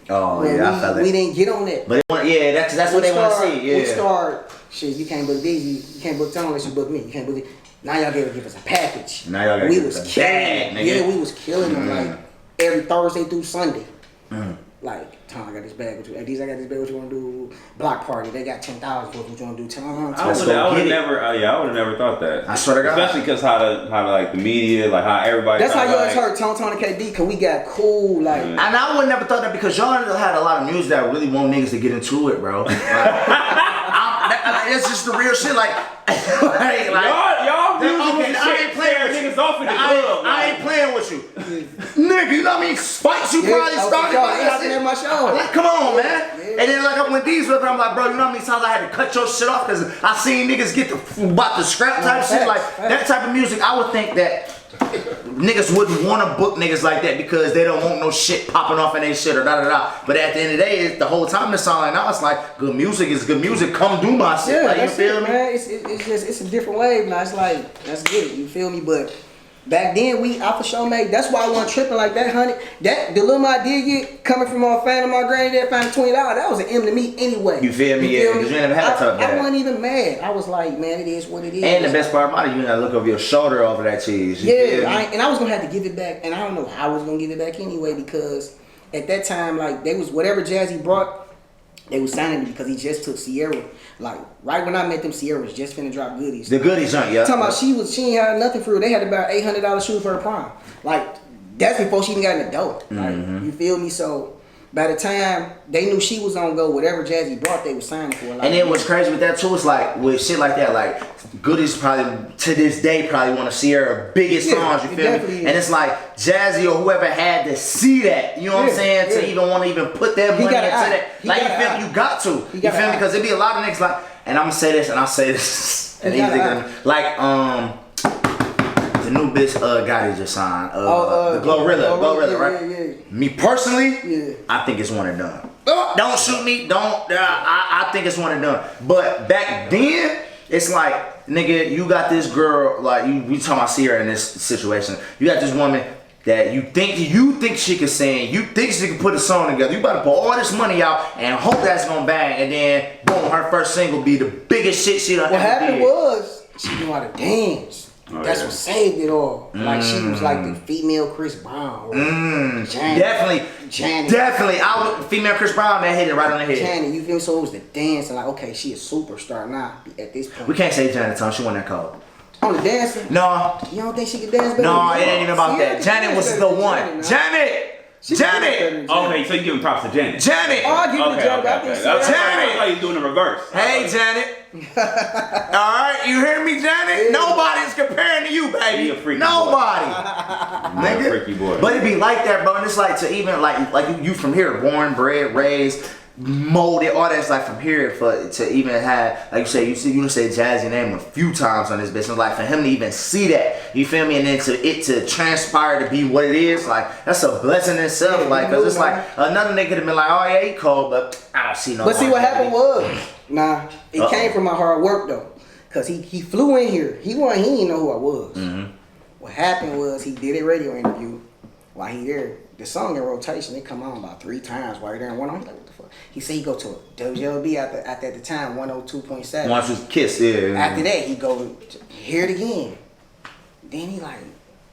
Speaker 1: Oh yeah, I felt it.
Speaker 3: We didn't get on that.
Speaker 1: But that's what they want to see. Yeah.
Speaker 3: We start. Shit, you can't book Deezy. You can't book Tone unless you book me. You can't book it. Now y'all gotta give us a package.
Speaker 1: Now y'all gotta give us a bag, nigga.
Speaker 3: Yeah, we was killing them like every Thursday through Sunday. Like, Tom, I got this bag. I got this bag. What you want to do? Block party. They got 10,000. What you want to do? Tom.
Speaker 2: I would have never thought that.
Speaker 1: I swear to God.
Speaker 2: Especially because how like the media, like how everybody.
Speaker 3: That's how you always heard Tone and KB. Cause we got cool like.
Speaker 1: And I would never thought that because y'all had a lot of music that really want niggas to get into it, bro. That's just the real shit. Like y'all music I ain't playing niggas off in the club. I ain't playing with you, nigga. You know what I mean? Spikes you probably started
Speaker 3: in my show.
Speaker 1: Like, come on, man. And then like when these were, I'm like, bro, you know how many times I had to cut your shit off because I seen niggas get about the scrap type shit, like that type of music. I would think that niggas wouldn't want to book niggas like that because they don't want no shit popping off in their shit or da. But at the end of the day, the whole time it's song like now it's like good music is good music. Come do my shit.
Speaker 3: Yeah,
Speaker 1: Like, you
Speaker 3: that's
Speaker 1: feel
Speaker 3: it,
Speaker 1: me?
Speaker 3: man. It's a different wave now. It's like let's get it. You feel me? But back then I for sure made. That's why I wasn't tripping like that, honey. That the little I did get coming from my family, my granddad found $20. That was an M to me anyway.
Speaker 1: You feel me? Yeah, because you never had to talk about
Speaker 3: I wasn't even mad. I was like, man, it is what it is.
Speaker 1: And the best part about it, you gotta look over your shoulder over that cheese.
Speaker 3: And I was gonna have to give it back, and I don't know how I was gonna give it back anyway because at that time, like they was whatever Jazzy brought, they was signing me because he just took Sierra. Like right when I met them, Sierra was just finna drop goodies.
Speaker 1: The goodies joint, yeah.
Speaker 3: Talking about she ain't had nothing for her. They had about $800 shoes for her prom. Like that's before she even got in the dough. Like you feel me? So by the time they knew she was on go, whatever Jazzy brought, they was signing for. Like,
Speaker 1: and then what's crazy with that too is like with shit like that, like goodies probably to this day probably one of Sierra's biggest songs. You feel me? And it's like Jazzy or whoever had to see that. You know what I'm saying? To even want to even put that money into that. Like you feel me? You got to. You feel me? Because it be a lot of niggas like, and I'm gonna say this and I'll say this, and like the new bitch Gotti just signed. The Glorilla, right? Yeah. Me personally, I think it's one and done. Don't shoot me. I think it's one and done. But back then, it's like, nigga, you got this girl, like we talking about Sierra in this situation. You got this woman that you think she can sing, you think she can put a song together. You about to put all this money out and hope that's gonna bang, and then boom, her first single be the biggest shit she done ever did.
Speaker 3: What happened was she knew how to dance. That's what saved it all. Like she was like the female Chris Brown.
Speaker 1: Definitely. Female Chris Brown, that hit it right on the head.
Speaker 3: Janet, you feel me? So it was the dance and like, okay, she a superstar now at this point.
Speaker 1: We can't say Janet Tom, she wasn't that cold.
Speaker 3: On the dancing?
Speaker 1: No.
Speaker 3: You don't think she could dance better?
Speaker 1: No, it ain't even about that. Janet was the one. Janet!
Speaker 2: Okay, so you giving props to Janet.
Speaker 1: Janet!
Speaker 3: Oh, I give it to Janet.
Speaker 2: I thought you was doing the reverse.
Speaker 1: Hey, Janet. Alright, you hear me, Janet? Nobody's comparing to you, baby.
Speaker 2: He a freaky
Speaker 1: Nobody.
Speaker 2: Nigga. A freaky boy.
Speaker 1: But it be like that, bro. And it's like to even like you from here, born, bred, raised, molded, all that's like from here to even have, like you say Jazzy name a few times on this business. Like for him to even see that, you feel me, and then to transpire to be what it is, like that's a blessing in itself. Like, cause it's like another nigga could have been like, oh yeah, he cold, but I don't see no.
Speaker 3: But see what happened was, it came from my hard work though, cause he flew in here. He didn't know who I was. What happened was he did a radio interview while he there. The song in rotation, it come on about 3 times while you're there and one on. He's like, what the fuck? He said he go to a WLB at the time, 102.7.
Speaker 1: Once was Kiss, yeah.
Speaker 3: After that, he go hear it again. Then he like,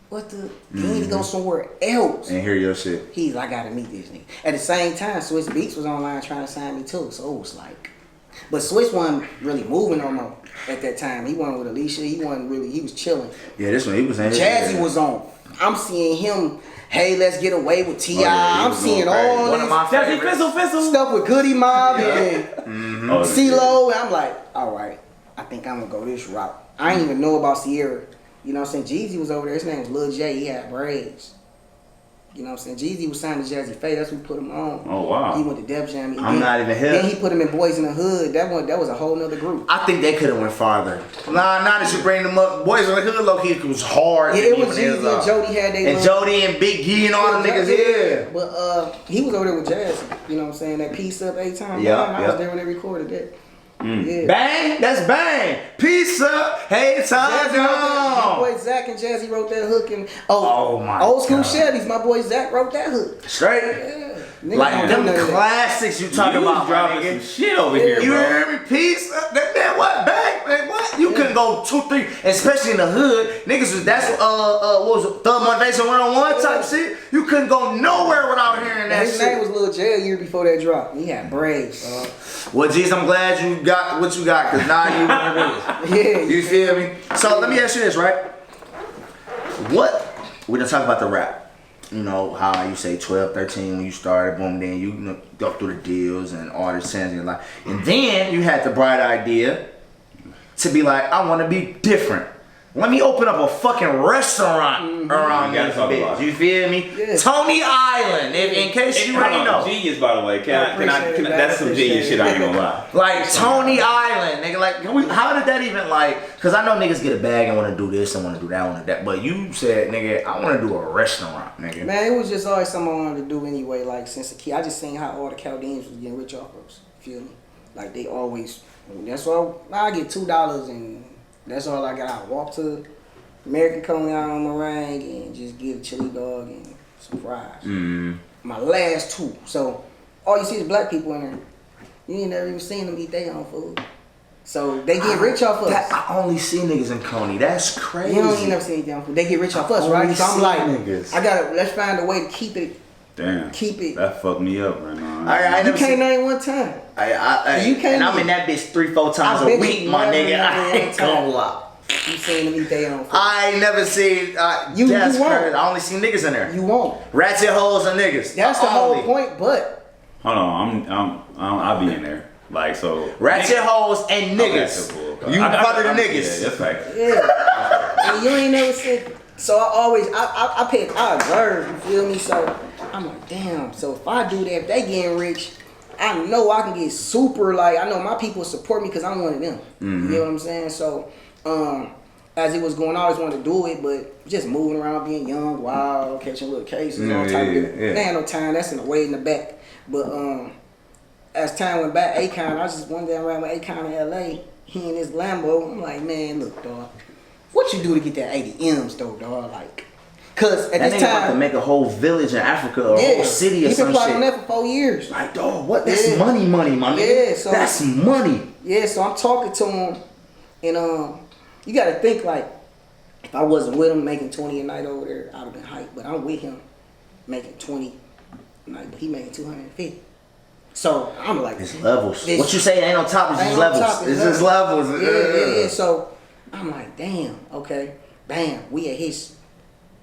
Speaker 3: what the? Then he go somewhere else
Speaker 1: and hear your shit.
Speaker 3: He's like, I gotta meet this nigga. At the same time, Switch Beats was online trying to sign me too, so it was like, but Switch wasn't really moving no more at that time. He wasn't with Alicia. He was chilling.
Speaker 1: Yeah, this one he was in.
Speaker 3: Jazzy was on. I'm seeing him. Hey, let's get away with T.I. I'm seeing all
Speaker 1: one of my favorites.
Speaker 3: Stuff with Goody Mob and CeeLo. And I'm like, all right, I think I'm going to go this route. I didn't even know about Sierra. You know what I'm saying? Jeezy was over there. His name was Lil J. He had braids. You know what I'm saying? Jeezy was signed to JAZZE PHA. That's who put him on.
Speaker 2: Oh, wow.
Speaker 3: He went to Def Jam.
Speaker 1: I'm not even here.
Speaker 3: Then he put him in Boys in the Hood. That was a whole nother group.
Speaker 1: I think they could have went farther. Nah, now that you bring them up, Boys in the Hood, low key, it was hard.
Speaker 3: Yeah, it was Jeezy and Jody had they.
Speaker 1: And Jody and Big G and all them niggas, yeah.
Speaker 3: But he was over there with Jazzy. You know what I'm saying? That Peace Up 8 times. Yeah, I was there when they recorded that. Yeah.
Speaker 1: Bang, that's bang. Peace up, hey, time down.
Speaker 3: My boy Zach and Jazzy wrote that hook, and
Speaker 1: my
Speaker 3: old school
Speaker 1: God.
Speaker 3: Chevys. My boy Zach wrote that hook.
Speaker 1: Straight.
Speaker 3: Yeah.
Speaker 1: Like them classics you talking about,
Speaker 2: dropping some shit over here,
Speaker 1: you
Speaker 2: bro.
Speaker 1: hear me? Peace up, man. What bang, man? What? You couldn't go 2, 3, especially in the hood. Niggas was that's what was it? Thug Motivation 101 type shit. You couldn't go nowhere without hearing that
Speaker 3: His
Speaker 1: shit.
Speaker 3: name was Lil J a year before that drop. He had braids.
Speaker 1: Well, geez, I'm glad you got what you got, cause now you know what it is.
Speaker 3: Yeah.
Speaker 1: You feel me? So let me ask you this, right? What we done talk about the rap. You know, how you say 12, 13 when you started, boom, then you go through the deals and all the changes in your life. And then you had the bright idea to be like, I want to be different. Let me open up a fucking restaurant around this bitch. You feel me?
Speaker 3: Yeah.
Speaker 1: Tony Island. In case you already know.
Speaker 2: Genius, by the way. That's some genius shit. I ain't gonna lie.
Speaker 1: Like Tony Island, nigga. Like, how did that even like? Cause I know niggas get a bag and want to do this and want to do that, want to that. But you said, nigga, I want to do a restaurant, nigga.
Speaker 3: Man, it was just always something I wanted to do anyway. Like since a kid, I just seen how all the Chaldeans was getting rich off us. Feel me? Like they always. That's why I get $2 and. That's all I got. I walk to American Coney Island meringue and just get a chili dog and some fries. My last 2. So all you see is black people in there. You ain't never even seen them eat their own food. So they get rich off us.
Speaker 1: I only see niggas in Coney. That's crazy.
Speaker 3: You don't even never see their own food. They get rich off us, right? So I'm like,
Speaker 1: niggas.
Speaker 3: let's find a way to keep it.
Speaker 2: Damn.
Speaker 3: Keep it.
Speaker 2: That fucked me up right now.
Speaker 3: You can't name one time.
Speaker 1: You can't. And I'm in that bitch 3-4 times a week, my nigga. I ain't gonna lie.
Speaker 3: You seen them eat their own food.
Speaker 1: I ain't never seen.
Speaker 3: You
Speaker 1: that's
Speaker 3: won't.
Speaker 1: crazy. I only see niggas in there.
Speaker 3: You won't.
Speaker 1: Ratchet hoes and niggas.
Speaker 3: That's the whole point. But
Speaker 2: hold on, I'll be in there. Like so.
Speaker 1: Ratchet hoes and niggas.
Speaker 2: Okay, cool.
Speaker 1: You part of the niggas.
Speaker 2: Yeah, that's fact.
Speaker 3: Yeah. And you ain't never said. So I always I observe. You feel me? So I'm like, damn. So if I do that, if they getting rich, I know I can get super. Like I know my people support me because I'm one of them. You know what I'm saying? So. As it was going, I always wanted to do it, but just moving around, being young, wild, catching little cases, all type of shit. They had no time. That's in the way in the back. But as time went by, AKON, I was just one day around with AKON in LA. He in his Lambo. I'm like, man, look, dog, what you do to get that 80 M's though, dog? Like, cause at this time,
Speaker 1: about to make a whole village in Africa, or a whole city or some shit. He been plotting
Speaker 3: that for 4 years.
Speaker 1: Like, dog, what? That's money, my nigga.
Speaker 3: Yeah, so
Speaker 1: that's money.
Speaker 3: Yeah, so I'm talking to him, and you gotta think like, if I wasn't with him making 20 a night over there, I'd have been hyped. But I'm with him making 20 a night, but he making 250. So I'm like,
Speaker 1: it's levels. What you say ain't on top, it's just levels. It's just levels.
Speaker 3: Yeah. So I'm like, damn, okay, bam, we at his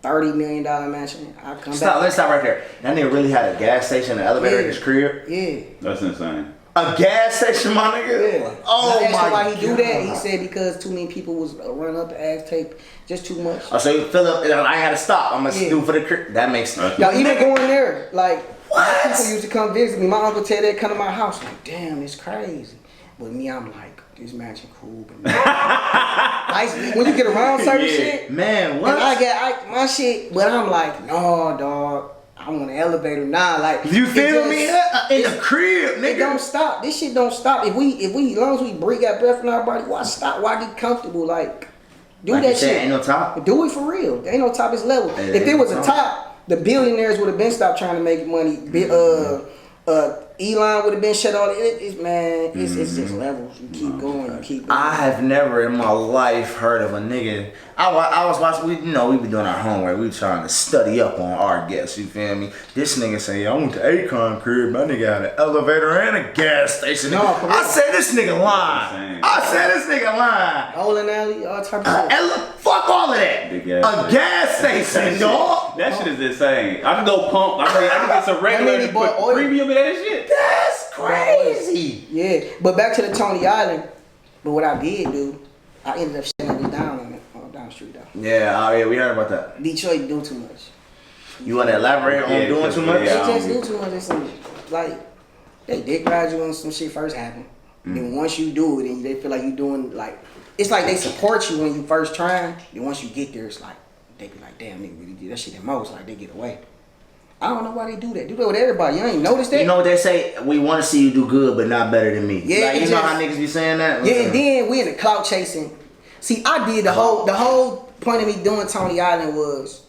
Speaker 3: $30 million mansion. I come back.
Speaker 1: Let's stop right there. That nigga really had a gas station, an elevator in his crib.
Speaker 3: Yeah.
Speaker 2: That's insane.
Speaker 1: A gas station, my nigga?
Speaker 3: Yeah.
Speaker 1: Oh my God.
Speaker 3: Why he do that? He said because too many people was running up the ass tape, just too much.
Speaker 1: Oh, so you fill up, I had to stop. I'm gonna do for the crib. That makes sense.
Speaker 3: Y'all even going there, like, what? People used to come visit me. My uncle Ted, they'd come to my house, like, damn, it's crazy. But me, I'm like, this mansion cool. But when you get around certain shit,
Speaker 1: man, what?
Speaker 3: And I get my shit, but I'm like, no, dog. I want an elevator now, like
Speaker 1: you feel me? In the crib, nigga.
Speaker 3: It don't stop. This shit don't stop. If we, as long as we breathe, got breath in our body, why stop? Why get comfortable? Like, do
Speaker 1: like
Speaker 3: that shit.
Speaker 1: Ain't no top.
Speaker 3: Do it for real. There ain't no top. It's level. If there was a top, the billionaires would have been stopped trying to make money. Elon would have been shut all. It's just levels. You keep going. You keep going.
Speaker 1: I have never in my life heard of a nigga. I was watching. We be doing our homework. We trying to study up on our guests. You feel me? This nigga say, I went to AKON crib. My nigga had an elevator and a gas station.
Speaker 3: No,
Speaker 1: I said this nigga lying.
Speaker 3: Bowling alley, all type of shit.
Speaker 1: Fuck all of that. A gas station, dog.
Speaker 2: That shit is insane. I can go pump. I can get some regular and put premium in that shit.
Speaker 1: That's crazy.
Speaker 3: Yeah, but back to the Tony Island. But what I did do, I ended up shutting it down down the street though.
Speaker 1: Yeah, we heard about that.
Speaker 3: Detroit do too much.
Speaker 1: You want to elaborate on doing too much?
Speaker 3: They just do too much. It's like they dick ride you when some shit first happened. Then once you do it, and they feel like you doing like, it's like they support you when you first trying. Then once you get there, it's like they be like, damn, nigga really did that shit the most. Like they get away. I don't know why they do that. Do that with everybody. You ain't noticed that?
Speaker 1: You know what they say? We want to see you do good, but not better than me.
Speaker 3: Yeah,
Speaker 1: like, you know how niggas be saying that?
Speaker 3: Yeah, and then we in the clout chasing. See, I did the whole point of me doing Tony Island was,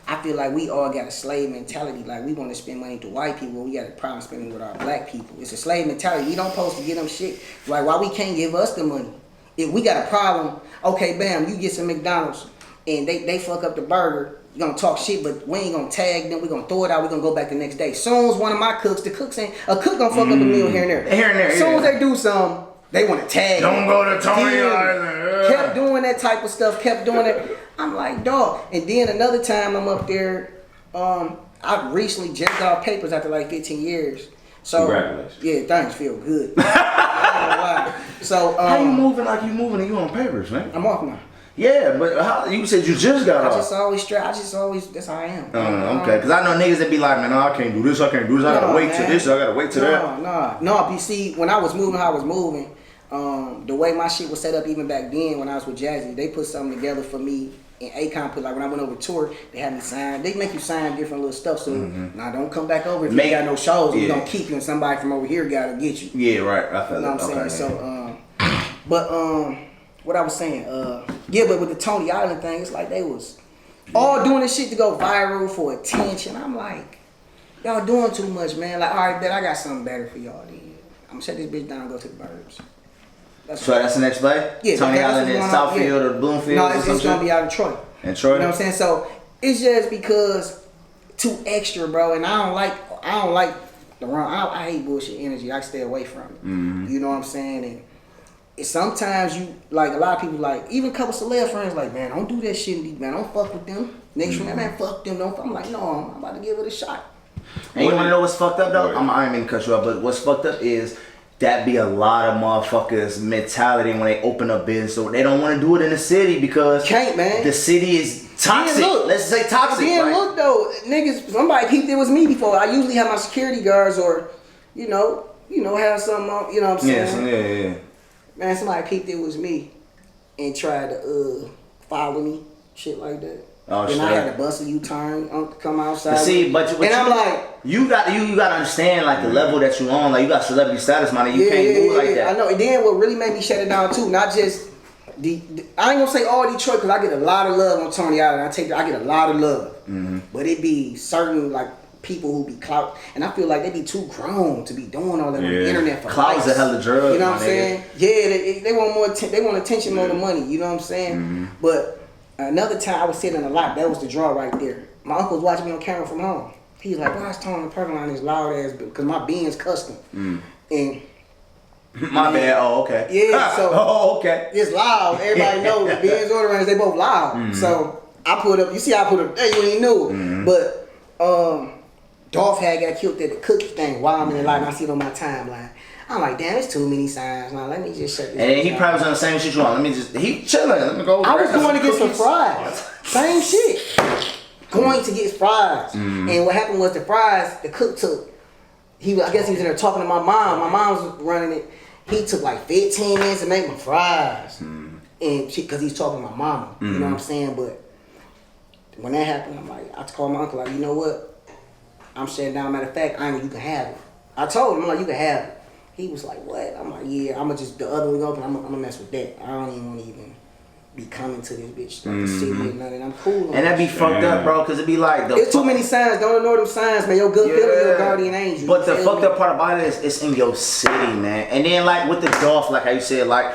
Speaker 3: I feel like we all got a slave mentality. Like we want to spend money to white people, we got a problem spending with our black people. It's a slave mentality. We don't supposed to get them shit. Like why we can't give us the money? If we got a problem, okay, bam, you get some McDonald's and they fuck up the burger. You're gonna talk shit, but we ain't gonna tag them. We're gonna throw it out. We're gonna go back the next day. Soon as one of my cooks, the cooks ain't a cook gonna fuck up a meal here and there.
Speaker 1: Here and there.
Speaker 3: Soon as they do something, they want to tag.
Speaker 1: Don't go to Tony Island.
Speaker 3: Kept doing that type of stuff. Kept doing it. I'm like, dog. And then another time I'm up there. I recently just got off papers after like 15 years. So
Speaker 2: congratulations.
Speaker 3: Yeah, things feel good. I don't know why. So
Speaker 1: how you moving like you moving and you on papers, man?
Speaker 3: I'm off now.
Speaker 1: Yeah, but how, you said you just got off.
Speaker 3: I just always, that's how I am.
Speaker 1: Okay, because I know niggas that be like, man, no, I can't do this, I can't do this, I gotta wait till this, I gotta wait till that.
Speaker 3: No, you see, when I was moving how I was moving, the way my shit was set up even back then when I was with Jazzy, they put something together for me. And AKON put, like when I went over tour, they had me sign. They make you sign different little stuff. So now don't come back over if you ain't got no shows. We gonna keep you, and somebody from over here gotta get you.
Speaker 1: Yeah, right. I feel
Speaker 3: you know what I'm saying? So, but what I was saying, yeah, but with the Tony Island thing, it's like they was all doing this shit to go viral for attention. I'm like, y'all doing too much, man. Like, all right, bet I got something better for y'all. Then I'm gonna shut this bitch down and go to the burbs.
Speaker 1: That's the next play?
Speaker 3: Yeah,
Speaker 1: Tony Island in Southfield or Bloomfield?
Speaker 3: No, it's gonna be out in Troy.
Speaker 1: In Troy?
Speaker 3: You know what I'm saying? So it's just because too extra, bro, and I don't like the wrong. I hate bullshit energy. I stay away from it. You know what I'm saying? And it's sometimes you like a lot of people like even a couple celeb friends like, man, don't do that shit, man. Don't fuck with them. Next friend, man, fuck them. Don't. I'm like, no, I'm about to give it a shot.
Speaker 1: And you wanna know what's fucked up though? I ain't mean to cut you off, but what's fucked up is that be a lot of motherfuckers' mentality when they open up business. So they don't want to do it in the city because
Speaker 3: can't, man.
Speaker 1: The city is toxic.
Speaker 3: Look,
Speaker 1: let's say toxic.
Speaker 3: Then look though, niggas. Somebody peeped it was me before. I usually have my security guards or, you know, have some. You know what I'm saying?
Speaker 1: Yeah.
Speaker 3: Man, somebody peeped it was me, and tried to follow me, shit like that.
Speaker 1: Oh,
Speaker 3: then I had to bust a U-turn, come outside.
Speaker 1: See, but I'm like, you got to understand like the level that you on. Like you got celebrity status, man. You can't move like that.
Speaker 3: I know. And then what really made me shut it down too, not just I ain't gonna say all Detroit because I get a lot of love on Tony Island. I get a lot of love, but it be certain like people who be clout, and I feel like they be too grown to be doing all that on the internet for
Speaker 1: clout's a hell of drug.
Speaker 3: You know what I'm saying? Yeah, they want more. They want attention more than money. You know what I'm saying? But another time I was sitting in a lot. That was the draw right there. My uncle was watching me on camera from home. He was like, "Why is Tony in the parking lot in this loud ass?" Because my Benz custom. And
Speaker 1: my bad. Oh, okay.
Speaker 3: Yeah. So.
Speaker 1: Oh, okay.
Speaker 3: It's loud. Everybody knows the Benz order runners. They both loud. So I put up. You see, I put up. Hey, you ain't knew. But Dolph had got killed at the cookie thing while I'm in the line. I see it on my timeline. I'm like, damn, it's too many signs. Now let me just shut this. And
Speaker 1: he probably was on the same shit you on. He chilling. Let me go.
Speaker 3: I was going to get some fries. Same shit. Going to get fries. And what happened was the fries, the cook took. I guess he was in there talking to my mom. My mom was running it. He took like 15 minutes to make my fries. And because he's talking to my mama. You know what I'm saying? But when that happened, I'm like, I called my uncle, like, you know what? I'm shutting down. Matter of fact, you can have it. I told him, I'm like, you can have it. He was like, what? I'm like, yeah, I'm gonna just, the other week open, I'm gonna mess with that. I don't even want to even be coming to this bitch, like the city and nothing. I'm cool.
Speaker 1: And that be fucked up, bro, because it be like,
Speaker 3: there's too many signs. Don't ignore them signs, man. Your good feeling, your guardian angel.
Speaker 1: But the fucked up part about it is it's in your city, man. And then like with the Dolph, like how you said, like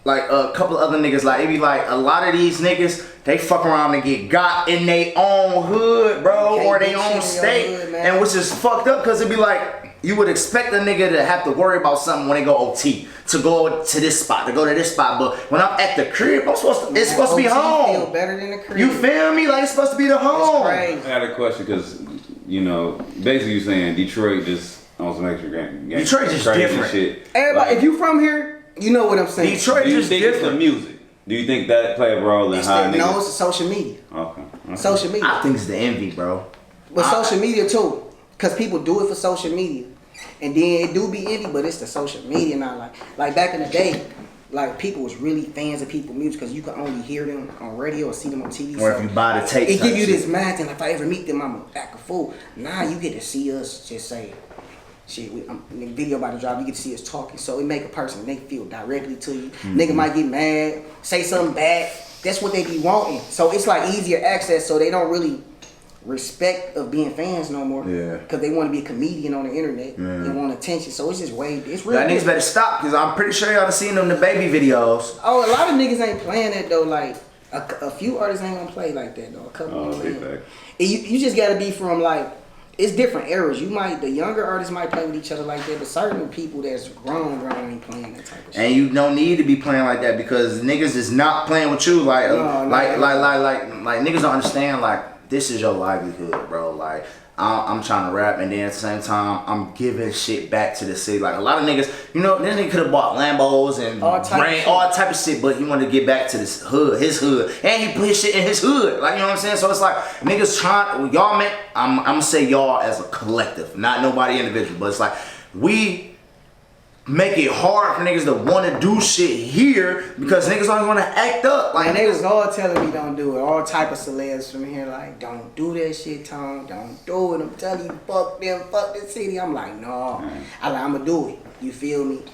Speaker 1: a couple of other niggas, like it be like a lot of these niggas, they fuck around and get got in their own hood, bro, or their own state, and which is fucked up because it be like, you would expect a nigga to have to worry about something when they go OT, to go to this spot, to go to this spot. But when I'm at the crib, it's supposed to be home.
Speaker 3: Feel better than the crib.
Speaker 1: You feel me? Like it's supposed to be the home.
Speaker 2: I had a question because, basically you're saying Detroit just on some extra game.
Speaker 1: Detroit just different.
Speaker 2: Shit.
Speaker 3: Everybody, if you from here, you know what I'm saying.
Speaker 1: Detroit
Speaker 2: Do you
Speaker 1: just
Speaker 2: think
Speaker 1: different.
Speaker 2: it's the music? Do you think that play a role in how niggas?
Speaker 3: No, it's the social media.
Speaker 2: Okay.
Speaker 3: Social media.
Speaker 1: I think it's the envy, bro.
Speaker 3: But social media too, because people do it for social media, and then it do be envy, but it's the social media now. Like back in the day, like people was really fans of people's music because you could only hear them on radio or see them on TV.
Speaker 1: Or if you buy the tape,
Speaker 3: it give you this mind thing. Like if I ever meet them, I'm a act a fool. Now you get to see us just say, shit, the video about to drop, you get to see us talking. So it make a person, they feel directly to you. Nigga might get mad, say something bad. That's what they be wanting. So it's like easier access, so they don't really respect of being fans no more. Yeah. Because they want to be a comedian on the internet. They want attention. So it's just it's real.
Speaker 1: That niggas better stop, because I'm pretty sure y'all done seen them the baby videos.
Speaker 3: Oh, a lot of niggas ain't playing that though. Like a few artists ain't gonna play like that though. A couple of them. You just gotta be from like, it's different eras. The younger artists might play with each other like that, but certain people that's grown ain't playing that type of shit.
Speaker 1: And you don't need to be playing like that because niggas is not playing with you. Like niggas don't understand, like, this is your livelihood, bro. Like, I'm trying to rap, and then at the same time, I'm giving shit back to the city. Like a lot of niggas, you know, this nigga could have bought Lambos and all type of shit, but he wanted to get back to this hood, his hood, and he put his shit in his hood. Like, you know what I'm saying? So it's like niggas trying, y'all man, I'm gonna say y'all as a collective, not nobody individual, but it's like we make it hard for niggas to want to do shit here because niggas always want to act up. Like
Speaker 3: niggas all telling me don't do it. All type of celebs from here like, don't do that shit, Tom. Don't do it. I'm telling you, fuck them, fuck this city. I'm like, no. I'm gonna do it. You feel me?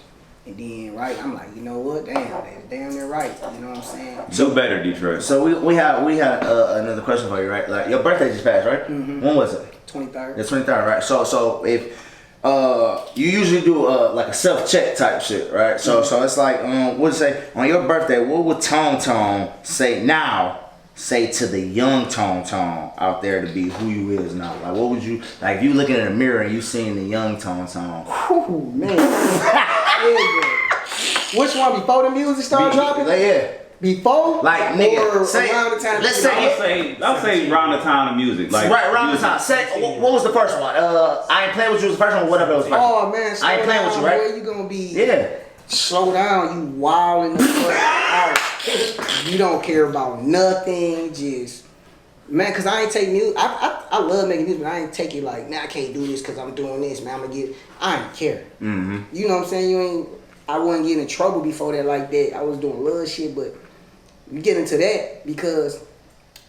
Speaker 3: And then I'm like, you know what? Damn, they're right. You know what I'm saying?
Speaker 2: Do better, Detroit.
Speaker 1: So we had another question for you, right? Like your birthday just passed, right?
Speaker 3: Mm-hmm.
Speaker 1: When was it?
Speaker 3: 23rd.
Speaker 1: The 23rd, right? So if you usually do like a self-check type shit, right? So it's like, what'd say on your birthday? What would Tone say to the young Tone out there to be who you is now? Like, what would you like if you looking in the mirror and you seeing the young Tone?
Speaker 3: Ooh, man. Which one before the music started dropping?
Speaker 1: Yeah.
Speaker 3: Before?
Speaker 1: Like, nigga, say,
Speaker 3: around the time.
Speaker 2: I'll say around the time of music. Like,
Speaker 1: right around the time. Say, what was the first one? I Ain't Playing With You was the first one, whatever it was the first one.
Speaker 3: Oh, man.
Speaker 1: I Ain't Playing With You, right?
Speaker 3: Where you gonna be?
Speaker 1: Yeah.
Speaker 3: Slow down, you wildin' the fuck out. You don't care about nothing, just... Man, cause I ain't take music. I love making music, but I ain't take it like, I can't do this cause I'm doing this, man. I ain't care.
Speaker 1: Mm-hmm.
Speaker 3: You know what I'm saying? I wasn't getting in trouble before that like that. I was doing little shit, but you get into that because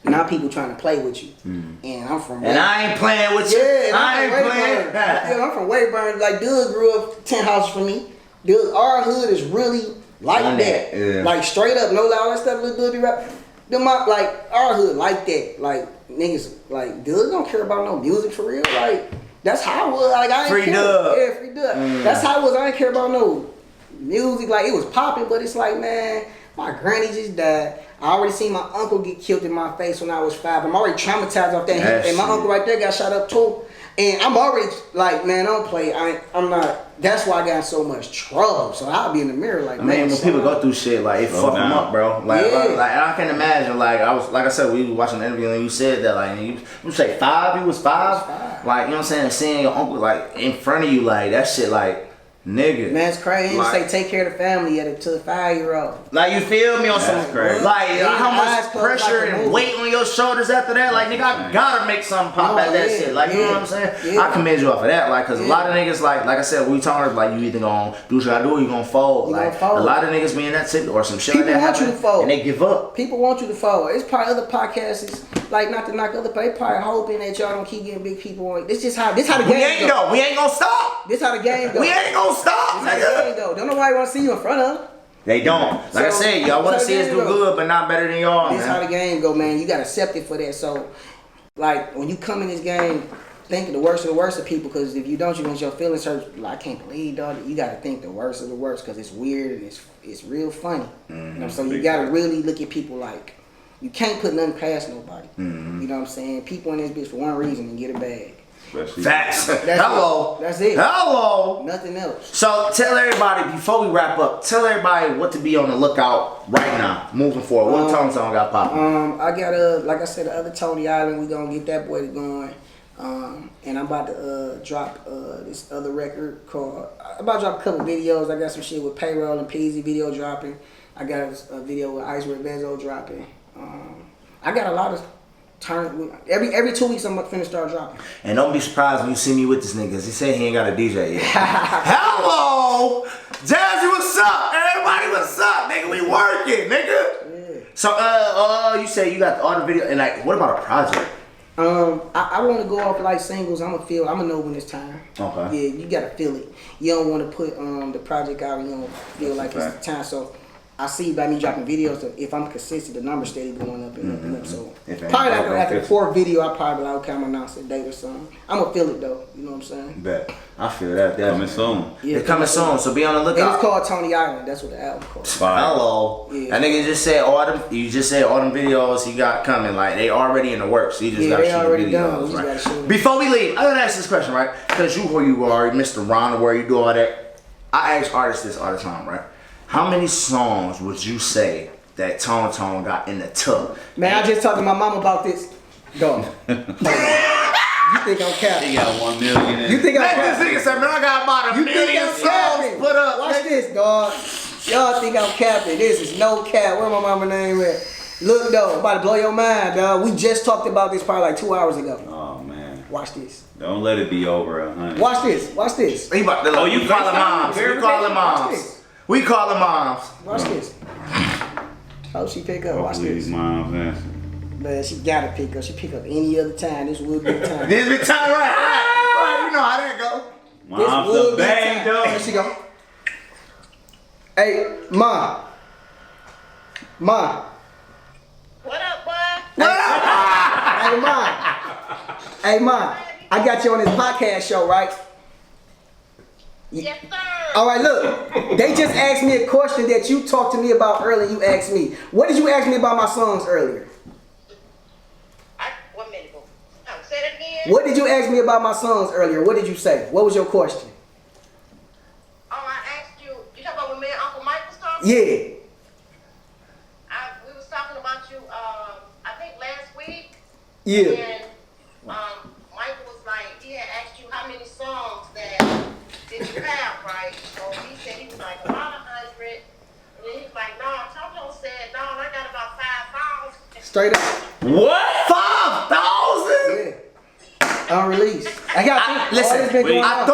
Speaker 3: now people trying to play with you. And I'm from
Speaker 1: and I ain't playing with you.
Speaker 3: Yeah,
Speaker 1: I ain't playing.
Speaker 3: Yeah, I'm from Wayburn. Like, Doug grew up 10 houses from me. Doug, our hood is really like that.
Speaker 1: Yeah.
Speaker 3: Like, straight up, no lie, all that stuff, little Doug be rap. Like, our hood like that. Like, niggas, like, Doug don't care about no music for real. Like, that's how I was. Like, I ain't
Speaker 1: Free
Speaker 3: care.
Speaker 1: Doug.
Speaker 3: Yeah, free Doug. That's how I was. I ain't care about no music. Like, it was popping, but it's like, man, my granny just died. I already seen my uncle get killed in my face when I was 5. I'm already traumatized off that. And my uncle right there got shot up too. And I'm already like, man, don't play. I'm not. That's why I got in so much trouble. So I'll be in the mirror like,
Speaker 1: man, when people go through shit, like it fuck them up, bro. Like I can imagine. Like I said, we was watching the interview and you said that, like, you say 5. You was 5. Like, you know what I'm saying? Seeing your uncle like in front of you, like that shit, like. Nigga,
Speaker 3: man, it's crazy.
Speaker 1: Like,
Speaker 3: say take care of the family to a 5-year-old.
Speaker 1: Like, you feel me on some
Speaker 2: crazy.
Speaker 1: Like how much pressure and weight on your shoulders after that. Like, nigga, I gotta make something pop at that shit. Like, you know what I'm saying? Yeah. I commend you off of that. Like, cause a lot of niggas, like I said, we talking like you either gonna do what you gotta do or you gonna fold. Like, a lot of niggas be in that shit or some shit
Speaker 3: people
Speaker 1: like that
Speaker 3: want you to fold
Speaker 1: and they give up.
Speaker 3: People want you to fold. It's probably other podcasts, like, not to knock other, but they probably hoping that y'all don't keep getting big people on. This how the game go.
Speaker 1: We ain't gonna stop.
Speaker 3: This how the game go.
Speaker 1: We ain't gonna stop, nigga.
Speaker 3: Don't nobody want to see you in front of.
Speaker 1: They don't. Like I said, y'all want to see us do good, but not better than y'all.
Speaker 3: This how the game go, man. You got to accept it for that. So, like, when you come in this game, think the worst of people, because if you don't, you want your feelings hurt. Like, I can't believe, dog. You got to think the worst of the worst, because it's weird and it's real funny. You know, so you got to really look at people like, you can't put nothing past nobody. You know what I'm saying? People in this bitch for one reason and get a bag.
Speaker 1: Facts. Hello.
Speaker 3: That's it.
Speaker 1: Hello.
Speaker 3: Nothing else.
Speaker 1: So tell everybody, before we wrap up, tell everybody what to be on the lookout right now, moving forward. What Tone got popping?
Speaker 3: I got like I said, the other Tony Island. We gonna get that boy going. And I'm about to drop this other record called. I'm about to drop a couple videos. I got some shit with Payroll and Peasy video dropping. I got a video with Ice with Benzo dropping. I got a lot of. Every 2 weeks I'm finna start dropping. And
Speaker 1: don't be surprised when you see me with this nigga, 'cause he said he ain't got a DJ yet. Hello! Jazzy, what's up? Everybody, what's up? Nigga, we working, nigga. Yeah. So you say you got all the video, and like, what about a project?
Speaker 3: I want to go off like singles. I'm gonna know when it's time.
Speaker 1: Okay.
Speaker 3: Yeah, you gotta feel it. You don't want to put the project out and you don't feel like it's the time. So I see by me dropping videos, if I'm consistent, the numbers steady going up and up and up. So probably after the 4th video, I probably like, okay, I'm gonna announce a date or something. I'm gonna feel it though. You know what I'm saying?
Speaker 1: Bet. I feel that.
Speaker 2: Coming soon.
Speaker 3: Yeah,
Speaker 1: it's coming soon. So be on the lookout.
Speaker 3: And it's called Tony Island. That's what the album called.
Speaker 1: Hello. Yeah. That nigga just said all them. You just said all them videos he got coming. Like, they already in the works. So you just gotta shoot the videos. Right? Before we leave, I gotta ask this question, right? Because you who you are, Mr. Ron, where you do all that. I ask artists this all the time, right? How many songs would you say that Tone got in the tub?
Speaker 3: Man, I just talked to my mom about this. Go. You think I'm capping?
Speaker 2: He got 1 million.
Speaker 3: You think I'm
Speaker 1: Let
Speaker 3: capping?
Speaker 1: this nigga say, man, I got about a
Speaker 3: You think
Speaker 1: million
Speaker 3: I'm
Speaker 1: songs
Speaker 3: capping?
Speaker 1: put up.
Speaker 3: Watch this, dog. Y'all think I'm capping. This is no cap. Where my mama name at? Look, though, I'm about to blow your mind, dog. We just talked about this probably like 2 hours ago.
Speaker 2: Oh man.
Speaker 3: Watch this.
Speaker 2: Don't let it be over 100.
Speaker 3: Watch this. Watch this.
Speaker 1: He about to,
Speaker 2: Oh, you
Speaker 1: we call him moms. We call him
Speaker 3: Watch
Speaker 1: moms.
Speaker 3: this.
Speaker 1: We call him moms.
Speaker 3: Watch this. Hope she pick up. Watch
Speaker 2: Hopefully
Speaker 3: this.
Speaker 2: his mom's answer.
Speaker 3: Man, she gotta pick up. She pick up any other time. This would be the time.
Speaker 1: This be time, right? You know how that go.
Speaker 2: Mom's
Speaker 3: would
Speaker 2: the
Speaker 3: be the
Speaker 2: bang
Speaker 3: time. There
Speaker 2: though.
Speaker 3: she go. Hey, Mom. Mom.
Speaker 4: What up, boy?
Speaker 3: Hey, Mom. Hey, Mom. I got you on this podcast show, right?
Speaker 4: Yes, sir.
Speaker 3: All right, look. They just asked me a question that you talked to me about earlier. You asked me. What did you ask me about my songs earlier?
Speaker 4: 1 minute ago. Say that again.
Speaker 3: What did you ask me about my songs earlier? What did you say? What was your question?
Speaker 4: Oh, I asked you. You talking about when me and Uncle Mike was talking?
Speaker 3: Yeah.
Speaker 4: We was talking about you. I think last week.
Speaker 3: Yeah.
Speaker 4: And Michael was like, he had asked you how many songs that did you have, right? So he said he was like about 100. And then he's like, no. Toto said, no, I got about 5,000.
Speaker 3: Straight up.
Speaker 2: What?
Speaker 1: 5,000?
Speaker 3: Yeah. Unreleased. I got
Speaker 1: Listen,
Speaker 3: all this been going
Speaker 1: I
Speaker 3: on.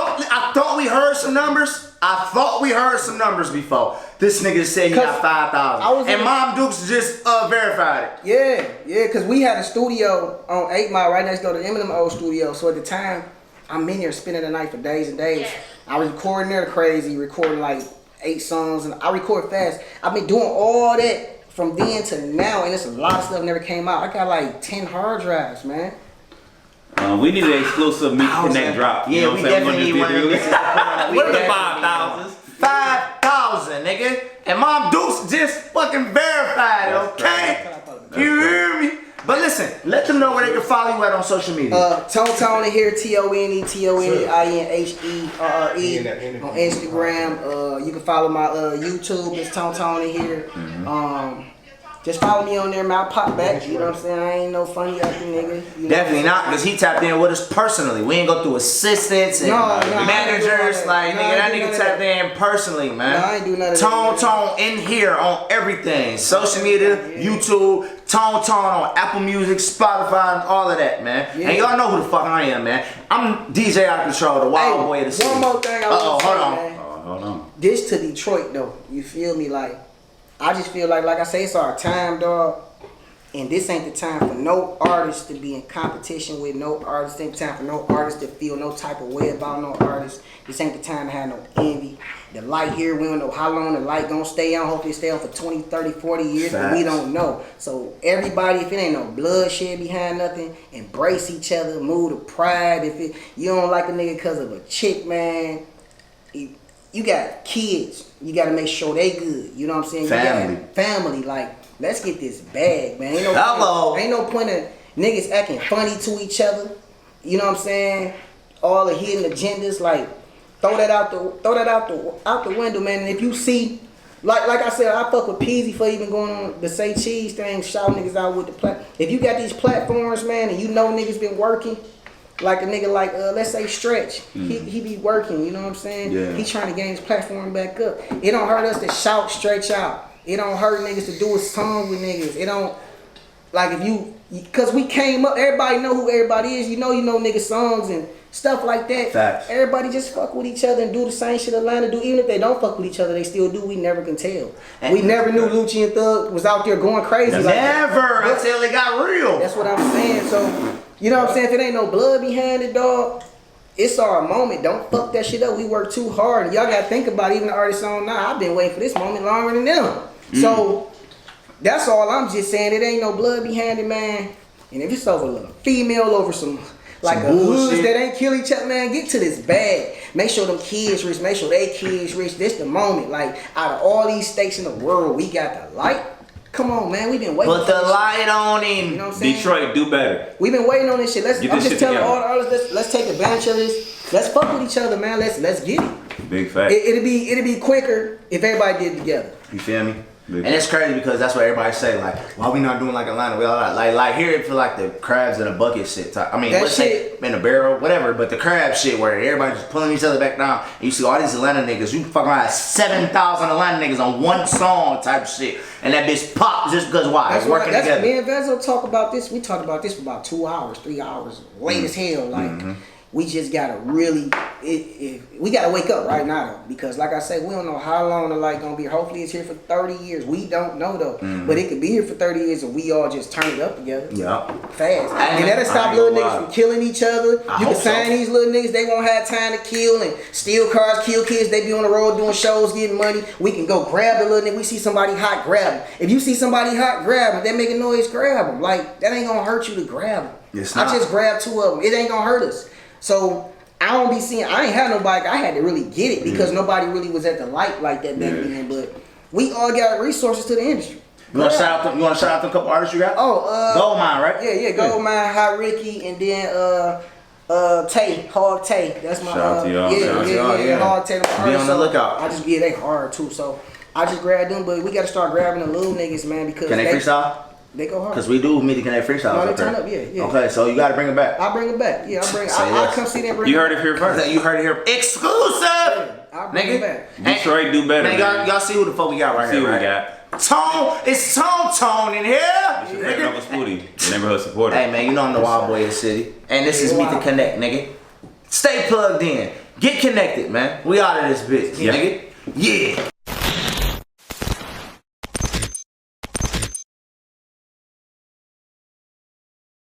Speaker 1: thought we heard some numbers. I thought we heard some numbers before. This nigga said he got 5,000. And Mom Dukes just verified it.
Speaker 3: Yeah, because we had a studio on 8 Mile right next door to Eminem old studio. So at the time, I'm in there spending the night for days and days.
Speaker 4: Yeah.
Speaker 3: I was recording there crazy, recording like 8 songs, and I record fast. I've been doing all that from then to now, and it's a lot of stuff never came out. I got like 10 hard drives, man.
Speaker 2: We need an exclusive Meet Connect drop. You
Speaker 1: Yeah,
Speaker 2: know what
Speaker 1: we
Speaker 2: I'm saying? We're
Speaker 1: definitely
Speaker 2: gonna
Speaker 1: want
Speaker 2: just
Speaker 1: to.
Speaker 2: What are the 5,000s?
Speaker 1: 5,000, nigga. And Mom Dukes just fucking verified it, okay? You hear me? But listen, let them know where they can follow you at on social media.
Speaker 3: Tone in here, TONE, TONEINHERRE on Instagram. You can follow my YouTube. It's Tone in here. Just follow me on there, man. I'll pop back. You know what I'm saying? I ain't no funny acting nigga. You know
Speaker 1: Definitely not, because he tapped in with us personally. We ain't go through assistants and
Speaker 3: No, I ain't do all
Speaker 1: managers.
Speaker 3: that.
Speaker 1: Like,
Speaker 3: No,
Speaker 1: nigga,
Speaker 3: I
Speaker 1: that
Speaker 3: ain't do
Speaker 1: nigga
Speaker 3: none of
Speaker 1: tapped
Speaker 3: that.
Speaker 1: in personally, man.
Speaker 3: No, I ain't do none of
Speaker 1: Tone
Speaker 3: that.
Speaker 1: Tone in here on everything. Social media, YouTube, Tone on Apple Music, Spotify, and all of that, man.
Speaker 3: Yeah.
Speaker 1: And y'all know who the fuck I am, man. I'm DJ Out Control, the wild boy of the city.
Speaker 3: One more thing I want to say,
Speaker 1: hold on.
Speaker 3: man.
Speaker 2: Hold on.
Speaker 3: This to Detroit though. You feel me? Like, I just feel like I say, it's our time, dog. And this ain't the time for no artist to be in competition with no artist. This ain't the time for no artist to feel no type of way about no artist. This ain't the time to have no envy. The light here, we don't know how long the light gonna stay on. Hopefully it stay on for 20, 30, 40 years, but we don't know. So everybody, if it ain't no bloodshed behind nothing, embrace each other, move to pride. If you don't like a nigga because of a chick, man, you got kids. You gotta make sure they good. You know what I'm saying?
Speaker 1: Family.
Speaker 3: You got family, like, let's get this bag, man. Ain't no point of niggas acting funny to each other. You know what I'm saying? All the hidden agendas, like, throw that out the window, man. And if you see, like I said, I fuck with Peasy for even going on the Say Cheese thing, shout niggas out with the platform. If you got these platforms, man, and you know niggas been working, like a nigga like let's say Stretch, he be working. You know what I'm saying?
Speaker 1: Yeah.
Speaker 3: He trying to gain his platform back up. It don't hurt us to shout Stretch out. It don't hurt niggas to do a song with niggas. It don't, like, if you, cause we came up, everybody know who everybody is. You know niggas songs and stuff like that.
Speaker 1: Facts.
Speaker 3: Everybody just fuck with each other and do the same shit Atlanta do. Even if they don't fuck with each other, they still do. We never can tell. We never knew Lucci and Thug was out there going crazy. Like that.
Speaker 1: Never until it got real.
Speaker 3: That's what I'm saying. So, you know what I'm saying? If it ain't no blood behind it, dog, it's our moment. Don't fuck that shit up. We work too hard. And y'all gotta think about it. Even the artists on now, I've been waiting for this moment longer than them. So that's all I'm just saying. It ain't no blood behind it, man. And if it's over a female, over some like a hoods that ain't kill each other, man, get to this bag. Make sure them kids rich. Make sure they kids rich. This the moment. Like, out of all these states in the world, we got the light. Come on, man. We been waiting.
Speaker 1: Put the light on him.
Speaker 3: You know what I'm saying?
Speaker 2: Detroit, do better.
Speaker 3: We been waiting on this shit.
Speaker 2: Get
Speaker 3: I'm
Speaker 2: this
Speaker 3: just
Speaker 2: shit
Speaker 3: telling
Speaker 2: together.
Speaker 3: all the artists, let's take advantage of this. Let's fuck with each other, man. Let's get it.
Speaker 2: Big fact.
Speaker 3: It'd be quicker if everybody did it together.
Speaker 1: You feel me? And it's crazy because that's what everybody say, like, why we not doing like Atlanta? We all like here it feel like the crabs in a bucket shit type. I mean,
Speaker 3: That
Speaker 1: let's say in a barrel, whatever, but the crab shit where everybody just pulling each other back down. And you see all these Atlanta niggas, you fucking have 7,000 Atlanta niggas on one song type shit. And that bitch pop just because why?
Speaker 3: That's
Speaker 1: It's working together.
Speaker 3: Me and Vezzo talk about this. We talked about this for about 2 hours, 3 hours, late as hell. Like, we just gotta really, we gotta wake up right now though, because like I said, we don't know how long the light gonna be. Hopefully it's here for 30 years. We don't know though, but it could be here for 30 years and we all just turn it up together.
Speaker 1: Yeah.
Speaker 3: Fast. And that'll stop little niggas from killing each other. You can sign
Speaker 1: so.
Speaker 3: these little niggas, they won't have time to kill and steal cars, kill kids. They be on the road doing shows, getting money. We can go grab the little nigga. We see somebody hot, grab him. If you see somebody hot, grab him. They make a noise, grab him. Like, that ain't gonna hurt you to grab him.
Speaker 1: It's not.
Speaker 3: I just grabbed 2 of them. It ain't gonna hurt us. So I don't be seeing. I ain't had nobody. I had to really get it because nobody really was at the light like that back then. But we all got resources to the industry.
Speaker 1: You want to shout out them? You want to shout out them couple artists you got? Goldmine, right?
Speaker 3: Yeah, Goldmine, Hot Ricky, and then Tay, Hog Tay. That's my
Speaker 2: Shout out to y'all. Shout out to y'all,
Speaker 3: yeah. Hog Tay.
Speaker 1: Be on the lookout.
Speaker 3: I just they hard too. So I just grabbed them, but we got to start grabbing the little niggas, man, because
Speaker 1: Can they freestyle?
Speaker 3: They go hard.
Speaker 1: Because we do meet the Can They freestyle.
Speaker 3: No, they turn up, yeah.
Speaker 1: Okay, so you got to bring it back.
Speaker 3: I bring it back. Yeah, I bring.
Speaker 1: Say
Speaker 3: I
Speaker 1: yes.
Speaker 3: come see them.
Speaker 2: You heard it here first.
Speaker 1: You heard it here. Exclusive!
Speaker 3: I bring it back.
Speaker 2: Detroit do better.
Speaker 1: Man, y'all see who the fuck we got right
Speaker 2: See
Speaker 1: here,
Speaker 2: what
Speaker 1: right?
Speaker 2: we got.
Speaker 1: Tone, it's Tone in here.
Speaker 2: It's your favorite Uncle Spooty, the neighborhood supporter.
Speaker 1: Hey man, you know I'm the wild boy of the city. And this is Meet the Connect, nigga. Stay plugged in. Get connected, man. We out of this bitch, nigga. Yeah.